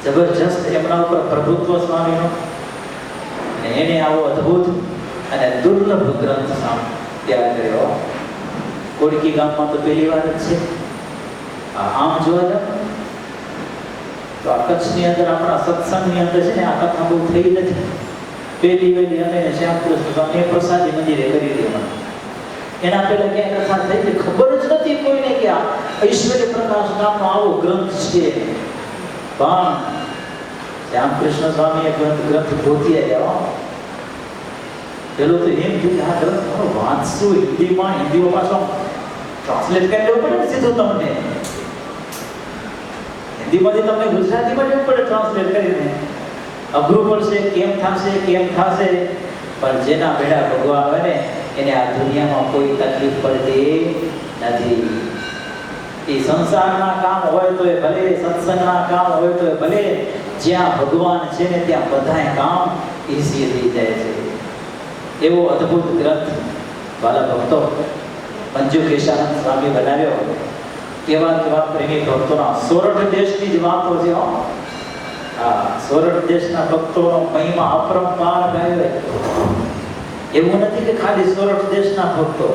જબરજસ્ત એમના ઉપર પ્રભુત્વ સ્વામીનો એને આવો અદ્ભુત અને દુર્લભ ગ્રંથ તૈયાર કર્યો. કોડકી ગામમાં તો પહેલી વાર જ છે. આમ જોવા જાવ તો આ કચ્છની અંદર આપણા સત્સંગની અંદર છે ને આ કથા બહુ થઈ નથી. પહેલી વહેલી અમે શ્યામકૃષ્ણ સ્વામીએ પ્રસાદી મંદિરે કરી હતી. એના પહેલા ક્યાંય કથા થઈ હતી ખબર જ નથી કોઈને કે આ ઐશ્વર્ય પ્રકાશ નામનો આવો ગ્રંથ છે. પણ શ્યામકૃષ્ણ સ્વામીએ ગ્રંથ ગોતી આવ્યા. પેલું તો એમ થયું આ ગ્રંથ મારો વાંચશું હિન્દીમાં, હિન્દીમાં પાછો ટ્રાન્સલેટ કરી લેવું પડે ને સીધું તમને. હિન્દીમાંથી તમને ગુજરાતીમાં જવું પડે ટ્રાન્સલેટ કરીને. અઘરું પડશે, કેમ થશે. પણ જેના બેડા ભગવા આવે ને એને આ દુનિયામાં કોઈ તકલીફ પડતી નથી. એ સંસારના કામ હોય તો એ ભલે, સત્સંગના કામ હોય તો એ ભલે, જ્યાં ભગવાન છે ને ત્યાં બધાય કામ ઈઝી થઈ જાય છે. એવો અદ્ભુત ગ્રંથ વાલા ભક્તો મંજુ કેશાનંદ સ્વામી બનાવ્યો. કેવા પ્રેમી ભક્તોના સોરઠ દેશની જ વાતો છે. સોરઠ દેશના ભક્તોનો મહિમા અપરંપાર ગાયો. એવું નથી કે ખાલી સોરઠ દેશના ભક્તો,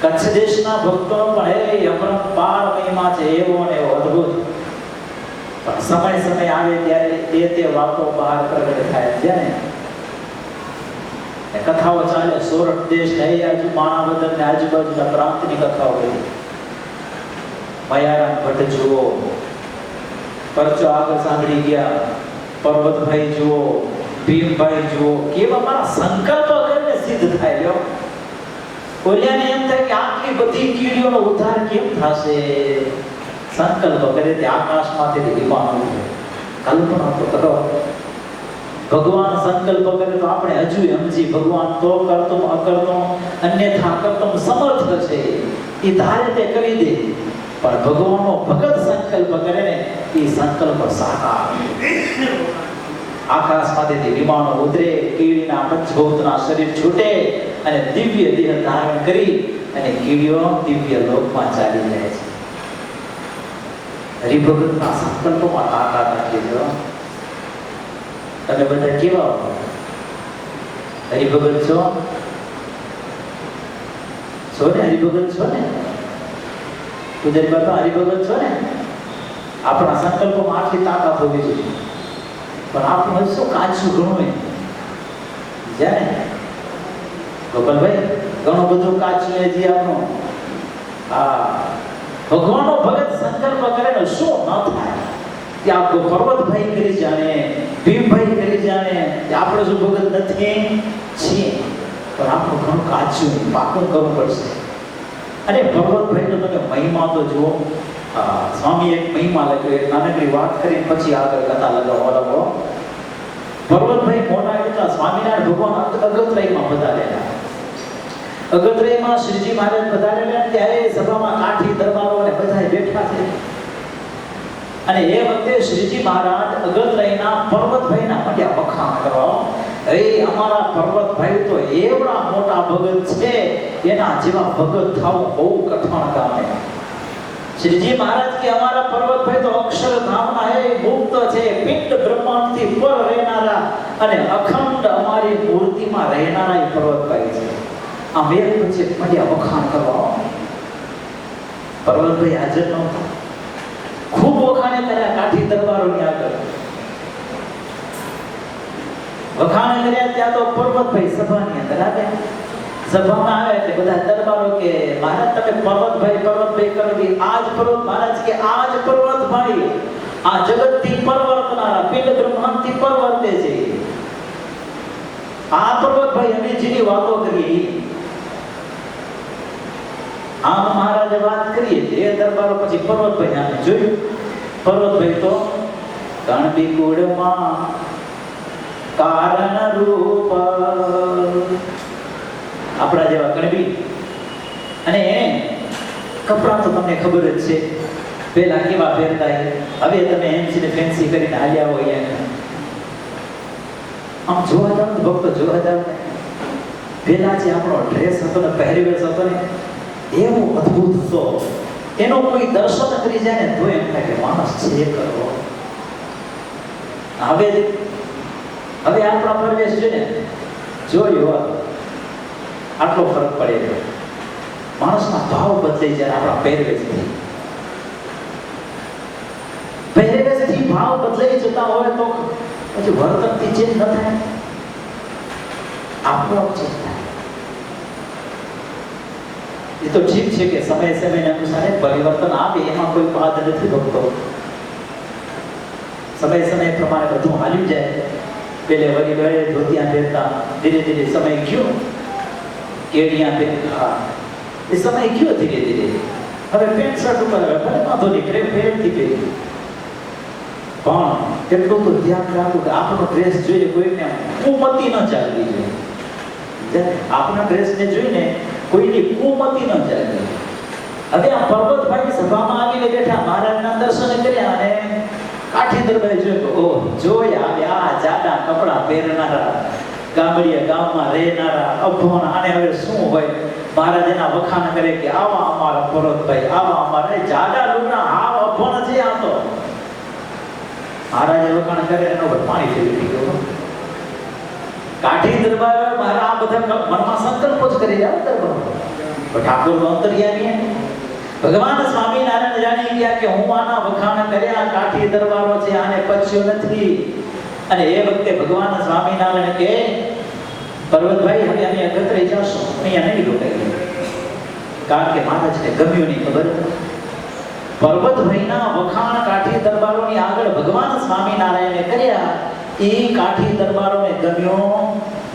કચ્છ દેશના ભક્તોનો પણ એ અપરંપાર મહિમા છે. એવો ને એવો અદ્ભુત. પણ સમય આવે ત્યારે તે વાતો બહાર પ્રગટ થાય છે ને કથાઓ ચાલે. સોરઠ દેશ માણાવદર ને આજુબાજુના પ્રાંતની કથાઓ બધી. મયારામ ભટ્ટ જુઓ, પરચો આગળ સાંભળી ગયા, પર્વતભાઈ જુઓ, ભીમભાઈ જુઓ, કેવા મારા સંકલ્પ કરીને સિદ્ધ થાય. લ્યો ઓલિયાને એમ થાય કે આટલી બધી કીડીઓનો ઉદ્ધાર કેમ થશે? સંકલ્પ કરે તે આકાશમાંથી વિમાન ઉતરે. કલ્પના તો કરો. ભગવાન સંકલ્પ કરે તો આપણે હજુ સમજી ભગવાન તો કરતો અકર્તો અન્યથા કરતો સમર્થ છે. એ ધારે તે કરી દે. પણ ભગવાનનો ભગત સંકલ્પ કરે ને એ સંકલ્પ સાકાર. આકાશમાંથી વિમાનો ઉતરે, કીડીના પંચભૂતના શરીર છૂટે અને દિવ્ય દેહ ધારણ કરી અને કીડીઓ દિવ્ય લોકમાં ચાલી જાય છે. હરિભગતના સંકલ્પમાં તાકાત રાખી દો. તમે બધા કેવા હરિભગત છો? ને હરિભગત છો ને? પૂજારી બાપા હરિભગત છો ને? આપણા સંકલ્પમાં આટલી તાકાત હોવી જોઈએ. પણ આપણું શું કાચું ઘણું જાણે ગોપાલભાઈ ઘણું બધું કાચું એ જે આપણું ભગવાનનો ભગત સંકલ્પ કરે ને શું ન થાય? કે આપણો પર્વતભાઈ કરી જાણે, ભીમભાઈ કરી જાણે, આપણે શું ભગત નથી છીએ. પણ આપણું ઘણું કાચું પાકું કરવું પડશે. અને પર્વતભાઈ નો તમે મહિમા તો જુઓ. સ્વામી એક મહિમા લખ્યો, એક નાનકડી વાત કરી પછી આગળ કથા લગાવો. પર્વતભાઈ મોટા કેટલા સ્વામિનારાયણ ભગવાન અગત્રયમાં પધારેલા. અગત્રયમાં શ્રીજી મહારાજ પધારેલા ત્યારે સભામાં કાઠી દરબારો અને બધા બેઠા છે. અને એ વખતે શ્રીજી મહારાજ અગત્રયના પર્વતભાઈના પડ્યા વખાણ કરવા. અમારા પર્વતભાઈ તો એવડા મોટા ભગત છે, એના જેવા ભગત થવું બહુ કઠણ કામ છે. શ્રીજી મહારાજ કે અમારા પર્વતભાઈ તો અક્ષરધામના હે, મુક્ત છે, પિંડ બ્રહ્માંડથી પર રહેનારા અને અખંડ અમારી મૂર્તિમાં રહેનારા એ પર્વતભાઈ છે. આમ એક પછી પડ્યા વખાણ કરવા. પર્વતભાઈ હાજર નહોતા. ખૂબ વખાણે કર્યા કાઠી દરબારોની આગળ. વખાણ કર્યા ત્યાં તો પર્વતભાઈ સભાની અંદર આવ્યા. સભામાં આવે એટલે બધા દરબારો કે મહારાજ તમે પર્વતભાઈ કરો કે આજ પર્વત મહારાજ કે આજ પર્વતભાઈ આ જગતથી પરવર્તનારા પિંડ બ્રહ્માંડથી પરવર્તે છે. આ પર્વતભાઈ અમે જેની વાતો કરીએ આમ મહારાજે વાત કરીએ એ દરબારો પછી પર્વતભાઈ આને જોયું. પર્વતભાઈ તો ગણબી કુળમાં કારણ રૂપ આપણા જેવા ગણબી. અને કપડાં તો તમને ખબર જ છે પેલા કેવા પહેરતા. હવે તમે એમસી ફેન્સી કરીને હાલ્યા હોય. આમ જોવા જાવ ને ભક્તો, જોવા જાવ ને પેલા જે આપણો ડ્રેસ હતો ને, પહેરવેશ હતો ને, એવો અદ્ભુત હતો. એનો કોઈ દર્શન કરી જાય ને તો એમ થાય કે માણસ છે કરવો. હવે આપણા પરવેશ છે ને જોયો આટલો ફરક પડે છે. માણસના ભાવ બદલાઈ જાય આપણા પહેરવેશથી. પહેરવેશથી ભાવ બદલાઈ જતા હોય તો પછી વર્તનથી ચેન્જ ન થાય, આપોઆપ ચેન્જ થાય. એ તો ઠીક છે કે સમય સમયને અનુસાર પરિવર્તન આવે, એમાં કોઈ બાદ નથી ભક્તો. સમય સમય પ્રમાણે બધું હાલ્યું જાય. પેલે વડીલોએ ધોતિયા પહેરતા, ધીરે ધીરે સમય ગયો કેડિયા પહેરતા, એ સમય ગયો ધીરે ધીરે. હવે પેન્ટ શર્ટ ઉપર હવે ભલે વાંધો નહીં, પ્રેમથી પહેરી, પણ એટલું તો ધ્યાન રાખવું કે આપણો ડ્રેસ જોઈએ કોઈને કુમતી ન ચાલવી જોઈએ. આપણા ડ્રેસને જોઈને કોઈની કુમતી ન ચાલવી. હવે આ પર્વતભાઈ સભામાં આવીને બેઠા, મહારાજના દર્શન કર્યા અને કાઠી દરબારે જોયું, ઓહ જોઈ આવ્યા આ જાડા કપડા પહેરનારા, ગામડિયા ગામમાં રહેનારા અભણ, આને હવે શું હોય. મહારાજ એના વખાણ કરે કે આવા અમારા પર્વતભાઈ, આવા અમારા જાડા લુગડા, આ અભણ છે આ તો. મહારાજે વખાણ કરે એનો પર પાણી ફેરવી ગયું. કાઠી દરબાર મારા આ બધા મનમાં સંકલ્પો જ કરી રહ્યા દરબાર. પણ ઠાકોર અંતર્યામી ભગવાન સ્વામિનારાયણ જાણી ગયા કે હું આના વખાણ કર્યા, કાઠી દરબારો છે, આને પચ્યો નથી. અને એ વખતે ભગવાન સ્વામિનારાયણ કે પર્વતભાઈ હવે અમે એકત્ર જશું, અહીંયા નહીં રોકાઈએ. કારણ કે મહારાજને ગમ્યું નહીં. ખબર પર્વતભાઈના વખાણ કાઠી દરબારોની આગળ ભગવાન સ્વામિનારાયણે કર્યા, એ કાઠી દરબારોને ગમ્યો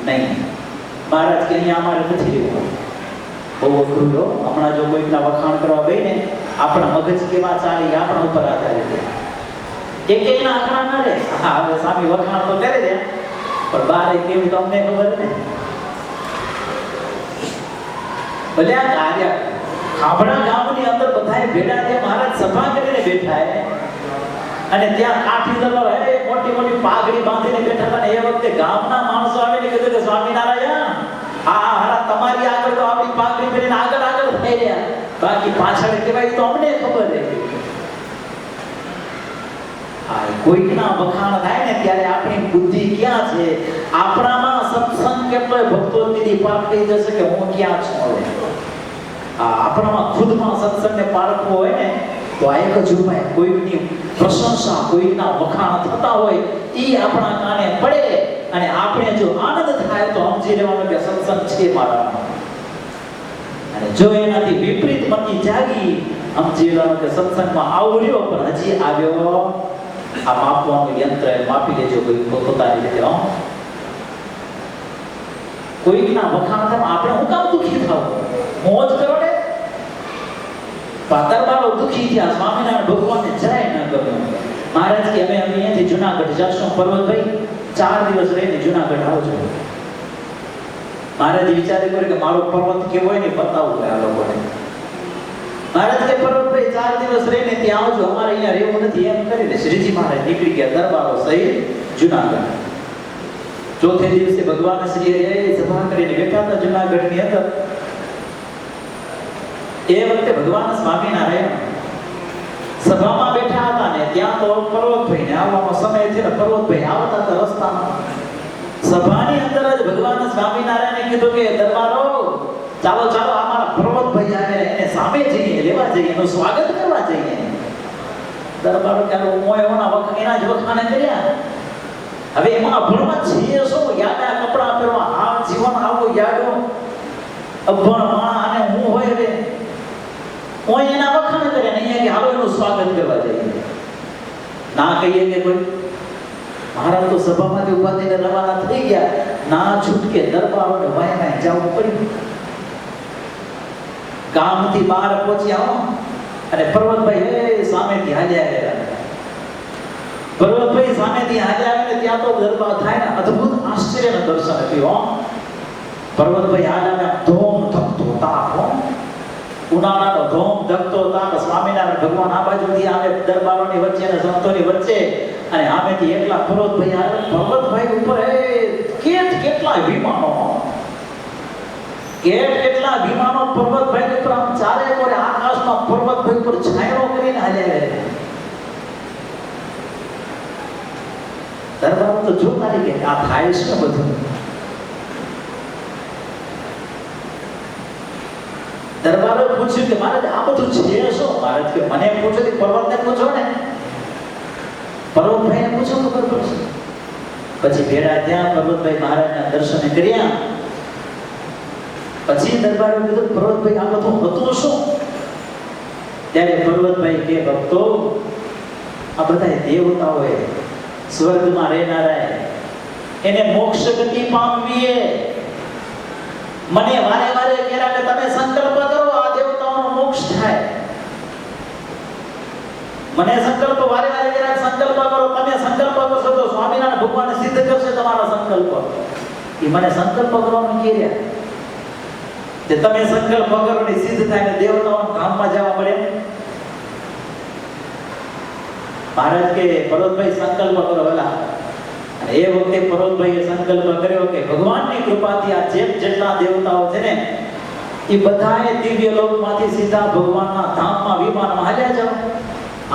નહીં. મહારાજ કે અહીંયા અમારે નથી રહેવું. બહુ અઘરું લો. હમણાં જો કોઈકના વખાણ કરવા ગઈ ને, આપણા મગજ કેવા ચાલે આપણા ઉપર આધારિત. એક એના આંકડા ના રહે. હા હવે સ્વામી વખાણ તો કરે છે, પણ બારે કેવી તો અમને ખબર ને. ભલે આ કાર્ય ખાબડા ગામની અંદર બધાએ ભેડા છે, મહારાજ સભા કરીને બેઠા હે, અને ત્યાં કાઠી દરબાર હે મોટી મોટી પાઘડી બાંધીને બેઠા હતા. ને એ વખતે ગામના માણસો આવીને કીધું કે સ્વામિનારાયણ આ હારા તમારી આગળ તો આપણી પાઘડી પહેરીને આગળ આગળ થઈ રહ્યા, બાકી પાછળ કહેવાય તો અમને ખબર છે. આ કોઈકના વખાણ થાય ને ત્યારે આપણી બુદ્ધિ ક્યાં છે, આપણામાં સત્સંગ કેટલોય ભક્તો દીદી પાર થઈ જશે કે હું ક્યાં છું. આપણામાં ખુદમાં સત્સંગને પારખવો હોય ને તો આ એક જ ઉપાય. કોઈકની પ્રશંસા, કોઈકના વખાણ થતા હોય એ આપણા કાને પડે અને આપણે જો આનંદ થાય તો સમજી લેવાનું કે સત્સંગ છે મારા. અને જો એનાથી વિપરીત મનની જાગી, સમજી લેવાનું કે સત્સંગમાં આવ્યો પણ હજી આવ્યો. આ માપવાનું યંત્ર માપી લેજો કોઈ પોતાની રીતે. કોઈકના વખાણ થાય આપણે હું કામ દુખી થાવ, મોજ કરો ને. દરબારો દુખી થયા, સ્વામિનારાયણ ભગવાનને જરાય ન ગમ્યું. મહારાજ કે અમે અહીંયાથી જુનાગઢ જશું. પર્વતભાઈ 4 દિવસ રહીને જુનાગઢ આવજો. મહારાજ વિચારે કરે કે મારો પર્વત કેવો હોય ને બતાવું આ લોકોને. મહારાજ કે પર્વતભાઈ 4 દિવસ રહીને ત્યાં આવજો, અમારે અહીંયા રહેવું નથી. એમ કરીને શ્રીજી મહારાજ નીકળી ગયા દરબારો સહિત જુનાગઢ. ચોથે દિવસે ભગવાન શ્રી સભા કરીને બેઠા હતા જુનાગઢની અંદર. એ વખતે ભગવાન સ્વામિનારાયણ સભામાં બેઠા હતા ને ત્યાં તો પર્વતભાઈ ને આવવાનો સમય છે ને પર્વતભાઈ આવતા હતા રસ્તામાં. સભાની અંદર જ ભગવાન સ્વામિનારાયણે કીધું કે દરબારો ચાલો ચાલો અમારા પર્વતભાઈ આવે, એને સામે જઈએ, લેવા જઈએ, એનું સ્વાગત કરવા જઈએ. દરબારો ચાલો મોયોના વખાણ એના જ વખાણે કર્યા. હવે એમાં અભણમાં છીએ શું, યાદા કપડા પહેરવા, આ જીવન આવું યાદો અભણ માં અને હું હોય રે કોઈ એના વખાણ કર્યા નહીં કે હાલો એનું સ્વાગત કરવા જઈએ. ના કહીએ કે કોઈ મહારાજ તો સભામાંથી ઉભા થઈને રવાના થઈ ગયા, ના છૂટકે દરબારોને વાય વાય જવું પડ્યું. ગામથી બહાર પહોંચ્યા અને પર્વતભાઈ સામેથી હાલ્યા ગયા. પર્વતભાઈ સામેથી હાલ્યા આવે ત્યાં તો દરબાર થાય ને અદ્ભુત આશ્ચર્યના દર્શન થયું. પર્વતભાઈ હાલ્યા ધોમ ધકતો તાપ, ઉનાળાનો ધોમ ધકતો તાપ. સ્વામિનારાયણ ભગવાન આ બાજુથી આવે દરબારોની વચ્ચે અને સંતોની વચ્ચે, અને આમેથી એકલા પર્વતભાઈ આવે. પર્વતભાઈ ઉપર કેટલા વિમાનો, કેટલા વિમાનો પર્વતભાઈ ઉપર આમ ચારે કોરે આકાશમાં પર્વતભાઈ ઉપર છાંયો કરીને હાલ્યા. દરબારો તો જોતા રહી કે આ થાય છે બધું. દરબારે પૂછ્યું કે મહારાજ આ બધું છે શું? મહારાજ કે મને પૂછો કે પર્વતને પૂછો ને, પર્વતભાઈને પૂછો ખબર પડશે. પછી ભેડા ત્યાં પર્વતભાઈ મહારાજના દર્શન કર્યા. પછી દરબારે કીધું પર્વતભાઈ આ બધું હતું શું? ત્યારે પર્વતભાઈ કે ભક્તો આ બધા દેવતાઓએ સ્વર્ગમાં રહેનારા એને મોક્ષ ગતિ પામવીએ મને વારે વારે કહેરા કે તમે સંકલ્પ કરો આ દેવતાઓનો મોક્ષ થાય. મને સંકલ્પ વારે વારે કહેરા સંકલ્પ કરો, તમે સંકલ્પ કરશો તો સ્વામિનારાયણ ભગવાન સિદ્ધ કરશે તમારો સંકલ્પ. એ મને સંકલ્પ કરવાનું કહેર્યા કે તમે સંકલ્પ કરો ને સિદ્ધ થાય ને દેવતાઓના ધામમાં જવા મળે. મહારાજ કે પર્વતભાઈ સંકલ્પ કરો વેલા. અને એ વખતે પર્વતભાઈએ સંકલ્પ કર્યો કે ભગવાનની કૃપાથી આ જેટલા દેવતાઓ છે ને એ બધાએ દિવ્ય લોકમાંથી સીધા ભગવાનના ધામમાં વિમાનમાં હાલ્યા જાવ.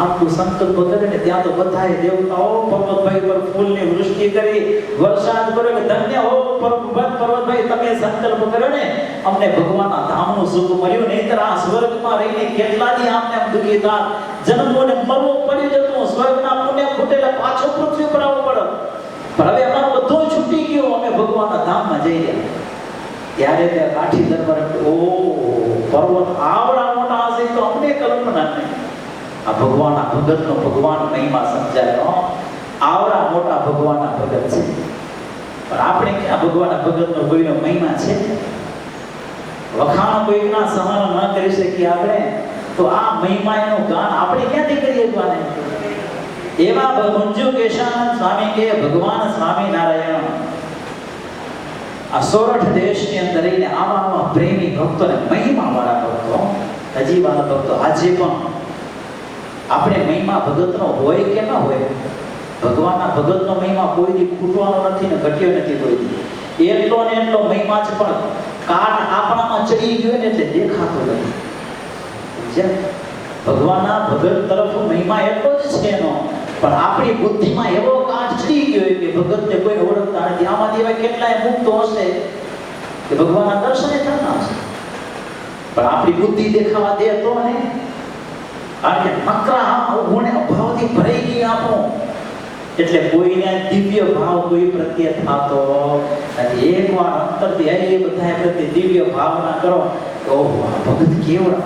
આટલું સંકલ્પ કરે ને ત્યાં તો બધાએ દેવતાઓ પર્વતભાઈ પર ફૂલની વૃષ્ટિ કરી, વરસાદ કર્યો કે ધન્ય હો પર્વતભાઈ તમે સંકલ્પ કર્યો ને અમને ભગવાનના ધામનું સુખ મળ્યું. નહીંતર આ સ્વર્ગમાં રહીને કેટલા દી આમને દુઃખી થાત, જન્મોને મરવું પડી જતું, સ્વર્ગના પુણ્ય ખૂટેલા પાછો પૃથ્વી પર આવવું પડે. પણ હવે અમારું બધું છૂટી ગયું, અમે ભગવાનના ધામમાં જઈ રહ્યા. ત્યારે તે કાઠી દરબાર ઓ પર્વત આવડા મોટા હશે તો અમને કલ્પના નહીં. આ ભગવાનના ભગતનો ભગવાન મહિમા સમજાયો. આવડા મોટા ભગવાનના ભગત છે, પણ આપણે ક્યાં ભગવાનના ભગતનો કોઈનો મહિમા છે? વખાણ કોઈના સહન ન કરી શકીએ આપણે તો આ મહિમાનું ગાન આપણે ક્યાંથી કરીએ? એવા મંજુ કેશાનંદ સ્વામી કે ભગવાન સ્વામિનારાયણ આ સોરઠ દેશની અંદર રહીને આવા પ્રેમી ભક્તોને મહિમા વાળા ભક્તો, હજી વાળા ભક્તો આજે પણ આપણે મહિમા ભગતનો હોય કે ન હોય, ભગવાનના ભગતનો મહિમા કોઈ દી ખૂટવાનો નથી ને ઘટ્યો નથી કોઈ દી. એટલો ને એટલો મહિમા છે, પણ કાટ આપણામાં ચડી ગયો ને એટલે દેખાતો નથી. ભગવાનના ભગત તરફ મહિમા એટલો જ છે એનો, પણ આપણી બુદ્ધિમાં એવો કાટ ચડી ગયો કે ભગતને કોઈ ઓળખતા નથી. આમાંથી એવા કેટલાય મુક્તો હશે કે ભગવાનના દર્શને થતા હશે, પણ આપણી બુદ્ધિ દેખાવા દે તો ને. કારણ કે નકરા ગુણ અભાવથી ભરાઈ ગઈ આપણો, એટલે કોઈને દિવ્ય ભાવ કોઈ પ્રત્યે થતો નથી. એકવાર અંતરથી એ બધા પ્રત્યે દિવ્ય ભાવના કરો તો ઓહો ભગત કેવડા,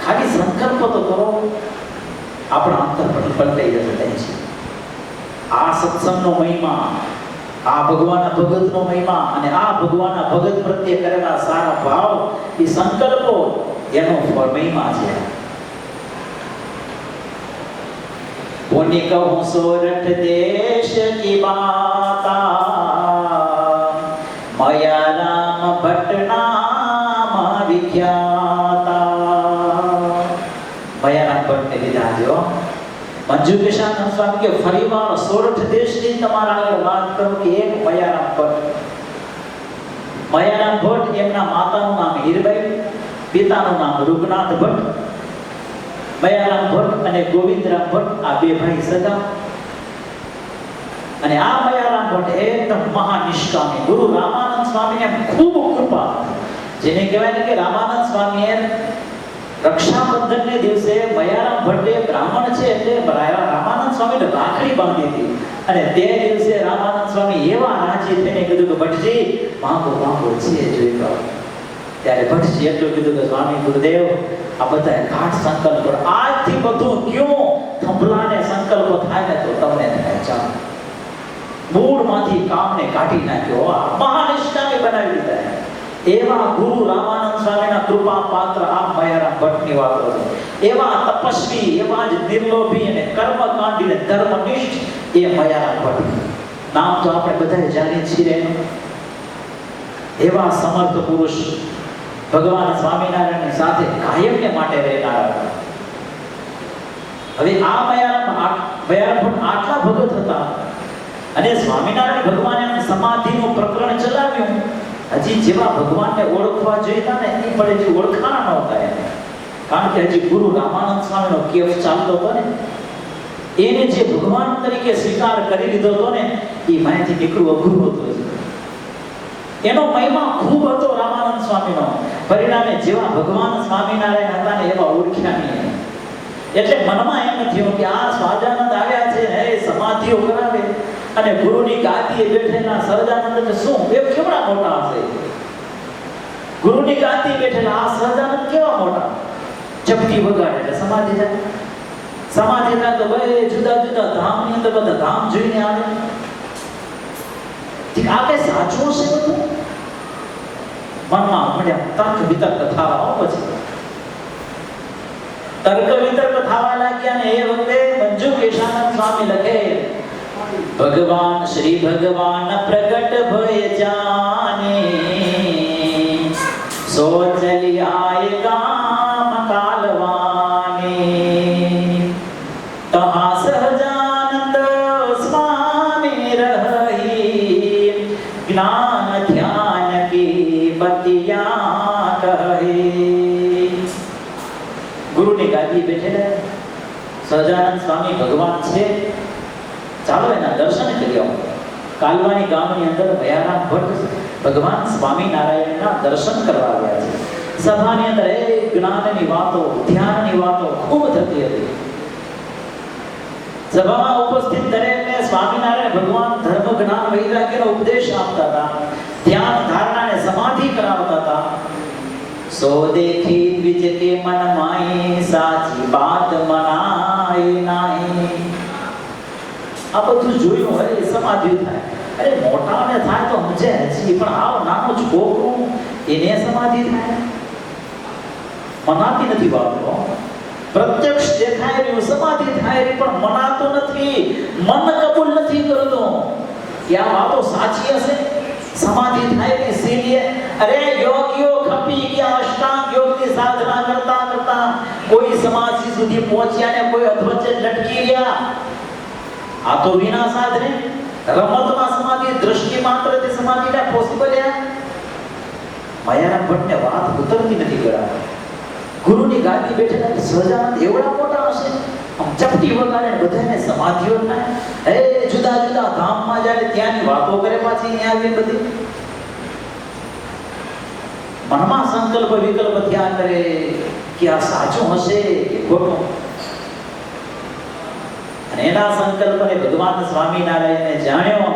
ખાલી સંકલ્પ તો કરો, આપણા અંતર પલટાઈ જશે છે. આ સત્સંગનો મહિમા, આ ભગવાનના ભગતનો મહિમા અને આ ભગવાનના ભગત પ્રત્યે કરેલા સારા ભાવ, એ સંકલ્પો એનો મહિમા છે. કોની કહું સોરઠ દેશ કી બાતા, મયા રામ ભટ્ટ નામ વિખ્યાતા. મયારામ ભટ્ટને લીધા જો. મંજુ કેશાનંદ સ્વામી કે ફરીવાર સોરઠ દેશની તમારા આગળ વાત કરું કે એક મયારામ ભટ્ટ. મયારામ ભટ્ટ એમના માતાનું નામ હીરબાઈ, પિતાનું નામ રૂગનાથ ભટ્ટ. મયારામ ભટ્ટ અને ગોવિંદરામ ભટ્ટ આ બે ભાઈ સગા. અને આ મયારામ ભટ્ટ એકદમ મહાનિષ્કામી, ગુરુ રામાનંદ સ્વામીને ખૂબ કૃપા, જેને કહેવાય કે રામાનંદ સ્વામીએ રક્ષાબંધનને દિવસે મયારામ ભટ્ટે બ્રાહ્મણ છે એટલે રામાનંદ સ્વામીને રાખડી બાંધી હતી. અને તે દિવસે રામાનંદ સ્વામી એવા રાજી થઈને કીધું કે ભટ્ટજી માંગો માંગો છે જોઈ લો. ત્યારે ભટ્ટજી એટલું કીધું કે સ્વામી ગુરુદેવ આ બધા ઘાટ સંકલ્પ કરો, આજથી બધું ક્યું થંભલાને સંકલ્પ થાય ને તો તમને થાય. ચાલો મૂળમાંથી કામને કાઢી નાખ્યો, મહાનિષ્ઠાને બનાવી દીધા. એવા ગુરુ રામાનંદ સ્વામીના કૃપા પાત્ર આ મયારામ ભટ્ટની વાતો છે. એવા તપસ્વી, એવા જ નિર્લોભી અને કર્મકાંડી અને ધર્મનિષ્ઠ એ મયારામ ભટ્ટ. નામ તો આપણે બધાએ જાણીએ છીએ. એવા સમર્થ પુરુષ ભગવાન સ્વામિનારાયણની સાથે કાયમને માટે રહેનારા. હવે આ મયારામ ભટ્ટ આટલા ભગત હતા અને સ્વામિનારાયણ ભગવાને સમાધિનું પ્રકરણ ચલાવ્યું. હજી જેવા ભગવાનને ઓળખવા જોઈતા ને એ પણ હજી ઓળખાણા નહોતા એને. કારણ કે હજી ગુરુ રામાનંદ સ્વામીનો કેફ ચાલતો હતો ને, એને જે ભગવાન તરીકે સ્વીકાર કરી લીધો હતો ને એ માયાથી નીકળવું અઘરું હતું. એનો મહિમા ખૂબ હતો રામાનંદ પ્રેમાનંદ સ્વામીનો. પરિણામે જેવા ભગવાન સ્વામિનારાયણ હતા ને એવા ઓળખ્યા નહીં. એટલે મનમાં એમ થયું કે આ સહજાનંદ આવ્યા છે ને એ સમાધિઓ કરાવે અને ગુરુની ગાદીએ બેઠેલા સહજાનંદ શું એ કેવડા મોટા હશે. ગુરુની ગાદીએ બેઠેલા આ સહજાનંદ કેવા મોટા. ચપટી વગાડે એટલે સમાધિ થાય. સમાધિ થાય તો ભાઈ જુદા જુદા ધામની અંદર બધા ધામ જોઈને આવે. આ કઈ સાચું હશે બધું? મનમાં મળ્યા તર્ક વિતર્ક થવા. પછી તર્ક વિતર્ક થવા લાગ્યા ને એ વખતે મંજુ કેશાનંદ સ્વામી લખે, ભગવાન શ્રી ભગવાન પ્રગટ ભય જાને સો ચલી આય કામ કાલવાને તહા સહજાનંદ સ્વામી રહી જ્ઞાન ધ્યાન કી બતિયા કહે. ગુરુની ગાદી બેઠેલા સહજાનંદ સ્વામી ભગવાન છે. ચાલો એના દર્શન કરી આવો. કાલવાની ગામની અંદર ભયારામ ભટ્ટ ભગવાન સ્વામિનારાયણના દર્શન કરવા આવ્યા છે. સભાની અંદર એ જ્ઞાનની વાતો ધ્યાનની વાતો ખૂબ થતી હતી. સભામાં ઉપસ્થિત દરેકને સ્વામિનારાયણ ભગવાન ધર્મ જ્ઞાન વૈરાગ્યનો ઉપદેશ આપતા હતા. ધ્યાન ધારણા ને સમાધિ કરાવતા હતા. સો દેખી દ્વિજ કે મન માય સાચી બાત મનાય નાહી. આ બધું જોયું હોય સમાધિ થાય. અરે મોટાને થાય તો સમજે હજી, પણ આવ નાનો છોકરો એને સમાધિ થાય મનાતી નથી બાળકો. પ્રત્યક્ષ દેખાય રહ્યું સમાધિ થાય રહી પણ મનાતો નથી. મન કબૂલ નથી કરતો કે આ વાતો સાચી હશે. સમાધિ થાય કે સીલીએ અરે યોગીઓ ખપી ગયા. અષ્ટાંગ યોગની સાધના કરતા કરતા કોઈ સમાધિ સુધી પહોંચ્યા ને કોઈ અધવચ્ચે લટકી ગયા. આ તો વિના સાધને રમતમાં સમાધિ દ્રષ્ટિ માત્રથી સમાધિના પોસિબલ છે. માયારામ ભટ્ટને વાત ઉતરતી નથી ગળા. ગુરુની ગાદી બેઠેલા સહજાનંદ એવડા મોટા હશે. આમ ચપટી વગાડે બધાને સમાધિઓ થાય. એ જુદા જુદા ધામમાં જાય ત્યાંની વાતો કરે પાછી અહીંયા આવી બધી. મનમાં સંકલ્પ વિકલ્પ થયા કરે કે આ સાચું હશે કે ખોટું. અને એના સંકલ્પને ભગવાન સ્વામિનારાયણે જાણ્યો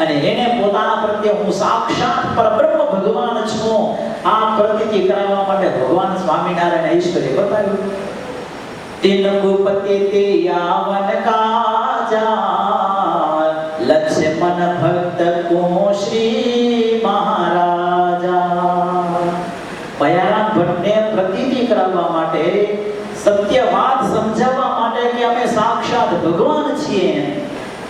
અને એને પોતાના પ્રત્યે હું સાક્ષાત પરબ્રહ્મ ભગવાન છું આ પ્રતીતિ કરાવવા માટે ભગવાન સ્વામિનારાયણ ઈશ્વરે બતાવ્યું. તિનગુપતિ તે યાવન કાજા લક્ષ્મણ ભક્ત કો શ્રી મહારાજા. ભયારામ ભટ્ટને પ્રતીતિ કરાવવા માટે સત્ય વાત સમજાવવા માટે કે અમે સાક્ષાત ભગવાન છીએ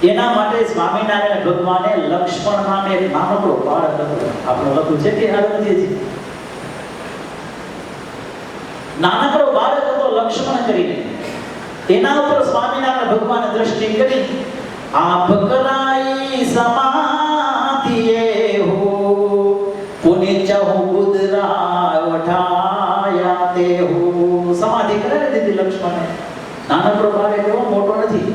એના માટે સ્વામિનારાયણ ભગવાને લક્ષ્મણ નામે એક નાનકડો બાળક હતો. આપણો લખું છે કે હાલ નથી. નાનકડો બાળક હતો લક્ષ્મણ કરીને. એના ઉપર સ્વામિનારાયણ ભગવાને દ્રષ્ટિ કરી. આપ કરાઈ સમાધિએ હો પુને ચહુ ગુદરા ઉઠાયા તે હો. સમાધિ કરાવી દીધી લક્ષ્મણે. નાનકડો બાળક એવો મોટો નથી.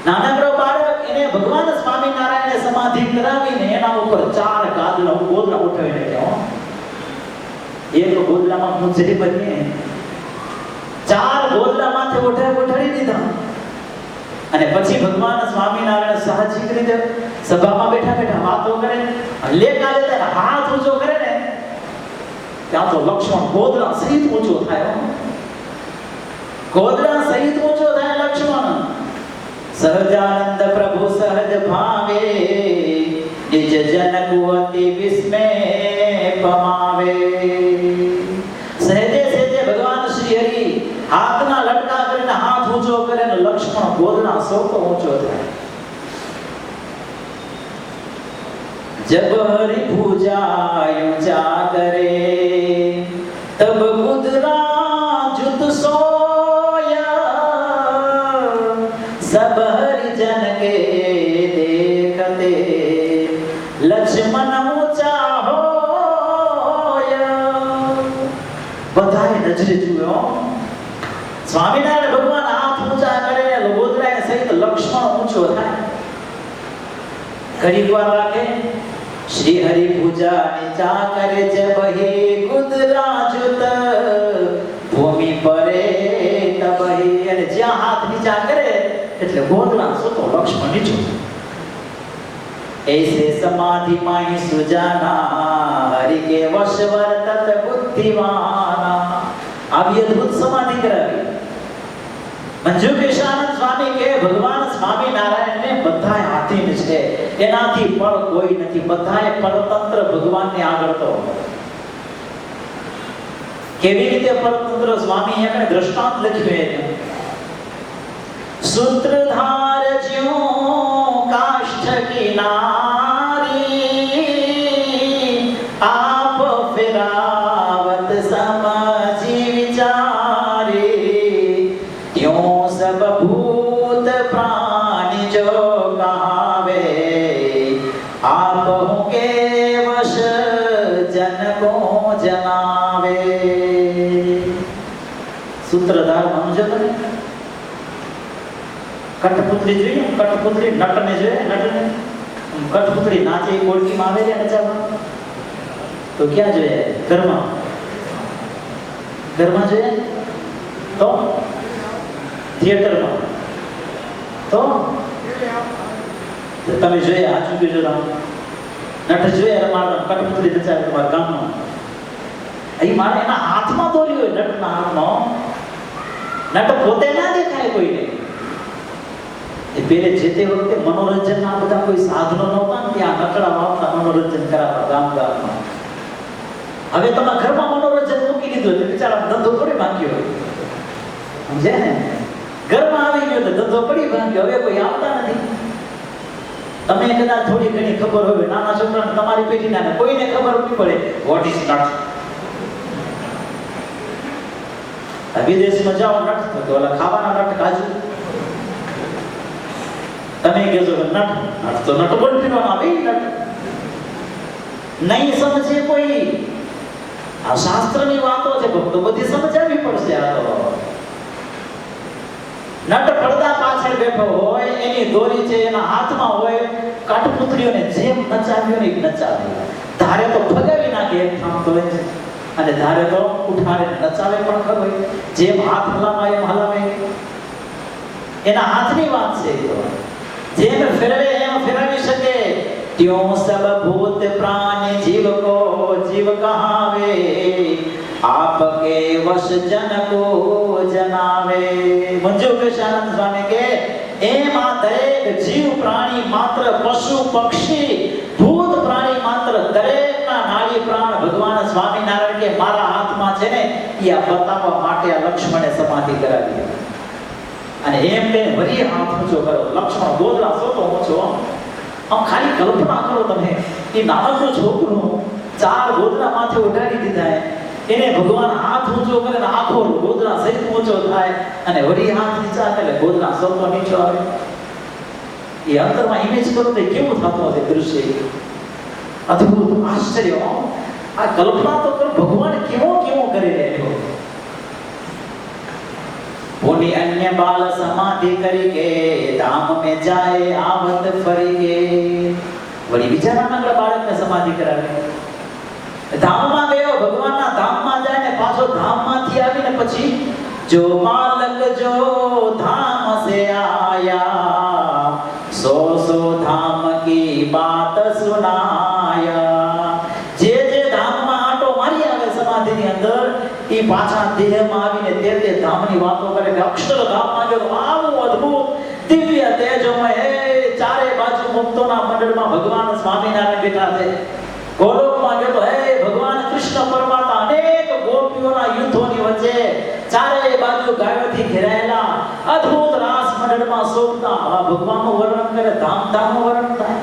નાનકડો બાળક એને ભગવાન સ્વામિનારાયણે સમાધિ કરાવીને એના ઉપર 4 ગાદલા ગોદડા ઉઠાવીને ગયા. એક ગોદડામાં મુજરી બની 4 ગોદડા માથે ઉઠાડી દીધા. અને પછી ભગવાન સ્વામિનારાયણ સાહજિક રીતે સભામાં બેઠા બેઠા વાતો કરે. લેખા લેતા હાથ ઊંચો કરે ને ત્યાં તો લક્ષ્મણ ગોદડા સહિત ઊંચો થાય. ગોદડા સહિત ઊંચો થાય લક્ષ્મણ. સહજાનંદ પ્રભુ સહજ ભાવે નિજ જનક અતિ વિસ્મય પમાવે. સહેજે સહેજે ભગવાન શ્રી હરિ હાથના લટકા કરીને હાથ ઊંચો કરે ને લક્ષ્મણ ગોદડા સૌતો ઊંચો થાય. જબ હરિ પૂજા ઊંચા કરે તબ ગુદરા જુત સોયા સબ હરિજન કે દેખતે લક્ષ્મણ ઊંચા હોયા. બધાએ નજરે જોયો. સ્વામિનારાયણ ભગવાન હાથ ઊંચા કરે ગોદડા સહિત લક્ષ્મણ ઊંચો થાય. ઘડીક વાર રાખે શ્રી હરિ પૂજા નીચા કરે છે બહી કુદરાજુત ભૂમિ પરે તબહી. અને જ્યાં હાથ નીચા કરે એટલે ગોદડા સુતો લક્ષ્મણ નીચું. ऐसे समाधि माहि सुजाना हरि के वशवर तत बुद्धिवाना. આવી અદ્ભુત સમાધિ કરાવી. મંજુકેશાનંદ સ્વામી કે ભગવાન સ્વામિનારાયણ ને બધાય આધીન છે, એનાથી પણ કોઈ નથી, બધાય પરતંત્ર ભગવાનને આગળ તો. કેવી રીતે પરતંત્ર? સ્વામી એને દ્રષ્ટાંત લખ્યું છે. સૂત્રધાર જ્યો કાષ્ઠ કિનારી આપ ફિરાવત સમજી વિચારી ત્યો સબ ભૂત પ્રાણી જો કહાવે આપ હું કે વશ જન કો જનાવે. સૂત્રધાર સમજો તમે? કઠપુતળી જોઈએ, કઠપુતળી નટને જોઈએ, નટને કઠપુતળી નાચે કોળકીમાં આવે છે નચાવવા તો ક્યાં જોઈએ? ઘરમાં. ઘરમાં જોઈએ તો થિયેટરમાં તો તમે જોઈએ આજુ બીજું રામ નટ જોઈએ રમાડવા કઠપુતળી નચાવે તમારા ગામમાં. અહીં મારે એના હાથમાં દોરી હોય, નટના હાથમાં. નટ પોતે ના દેખાય કોઈને. એ પેલે જે તે વખતે મનોરંજનના બધા કોઈ સાધનો નહોતા ને ત્યાં નકડા વાવતા મનોરંજન કરાવતા ગામ ગામમાં. હવે તમારા ઘરમાં મનોરંજન મૂકી દીધું એટલે બિચારા ધંધો થોડી ભાંગ્યો હોય, સમજે ને? ઘરમાં આવી ગયો તો ધંધો પડી ભાંગ્યો. હવે કોઈ આવતા નથી. તમે કદાચ થોડી ઘણી ખબર હોય, નાના છોકરાને તમારી પેઢીના કોઈને ખબર નહીં પડે વોટ ઇઝ નટ. વિદેશમાં જાઓ નટ તો ઓલા ખાવાના નટ કાજુ. તમે કહેશો કે નટ તો નટ બોલ પીવાનો આવે નટ નહીં સમજે કોઈ. આ શાસ્ત્રની વાતો છે ભક્તો, બધી સમજાવવી પડશે. આ તો નટ પડદા પાછળ બેઠો હોય, એની દોરી છે એના હાથમાં હોય, કાઠપુતળીઓને જેમ નચાવ્યો ને નચાવે. ધારે તો ફગાવી નાખે એમ થામતો હોય છે, અને ધારે તો ઉઠાડે નચાવે પણ ખબર. જેમ હાથ હલાવાય એમ હલાવે. એના હાથની વાત છે. જેમ ફેરવે એમ ફેરવી શકે. ત્યો સબ ભૂત પ્રાણી જીવ કો જીવ કહાવે આપકે વશ જન કો જનાવે. મંજુકેશાનંદ સ્વામી કે એમાં દરેક જીવ પ્રાણી માત્ર પશુ પક્ષી ભૂત પ્રાણી માત્ર દરેકના નાડી પ્રાણ ભગવાન સ્વામિનારાયણ કે મારા હાથમાં છે ને, એ આ બતાવવા માટે આ લક્ષ્મણે સમાધિ કરાવી. અને એમ કે વરી હાથ ઊંચો કરો. લક્ષ્મણ ગોદડા સોતો ઊંચો. આમ ખાલી કલ્પના કરો તમે, એ નાનકડું છોકરું 4 ગોદડા માથે ઉડાડી દીધા, એને ભગવાન હાથ ઊંચો કરે ને આખો ગોદડા સહિત ઊંચો થાય, અને વરી હાથ નીચા કરે ગોદડા સોતો નીચો આવે. એ અંતરમાં ઇમેજ કરો તો કેવું થતું હશે દૃશ્ય? અદ્ભુત, આશ્ચર્ય. આ કલ્પના તો કરો ભગવાન કેવો કેવો કરી રહ્યો. पुनि अन्य बाल समाधि करिके धाम में जाए आवत फरिके. वળી બીજા નાનકડા બાળકને સમાધિ કરાવે. ધામમાં ગયો, ભગવાનના ધામમાં જાય ને પાછો ધામમાંથી આવીને પછી જો બાલક જો ધામ સે આયા સો સો ધામ કી બાત સુનાયા. જે ધામમાં આટો મારી આવે સમાધિની અંદર, એ પાછા દેહમાં આવીને તે ધામની વાતો કરે. અક્ષરધામમાં ગયો, આવું અદ્ભુત દિવ્ય તેજોમય ચારે બાજુ મુક્તોના મંડળમાં ભગવાન સ્વામિનારાયણ બેઠા છે. ગોલોકમાં ગયો તો ભગવાન કૃષ્ણ પરમાત્મા અનેક ગોપીઓના યુદ્ધોની વચ્ચે ચારે બાજુ ગાયોથી ઘેરાયેલા અદ્ભુત રાસ મંડળમાં શોભતા આ ભગવાનનું વર્ણન કરે. ધામનું વર્ણન થાય.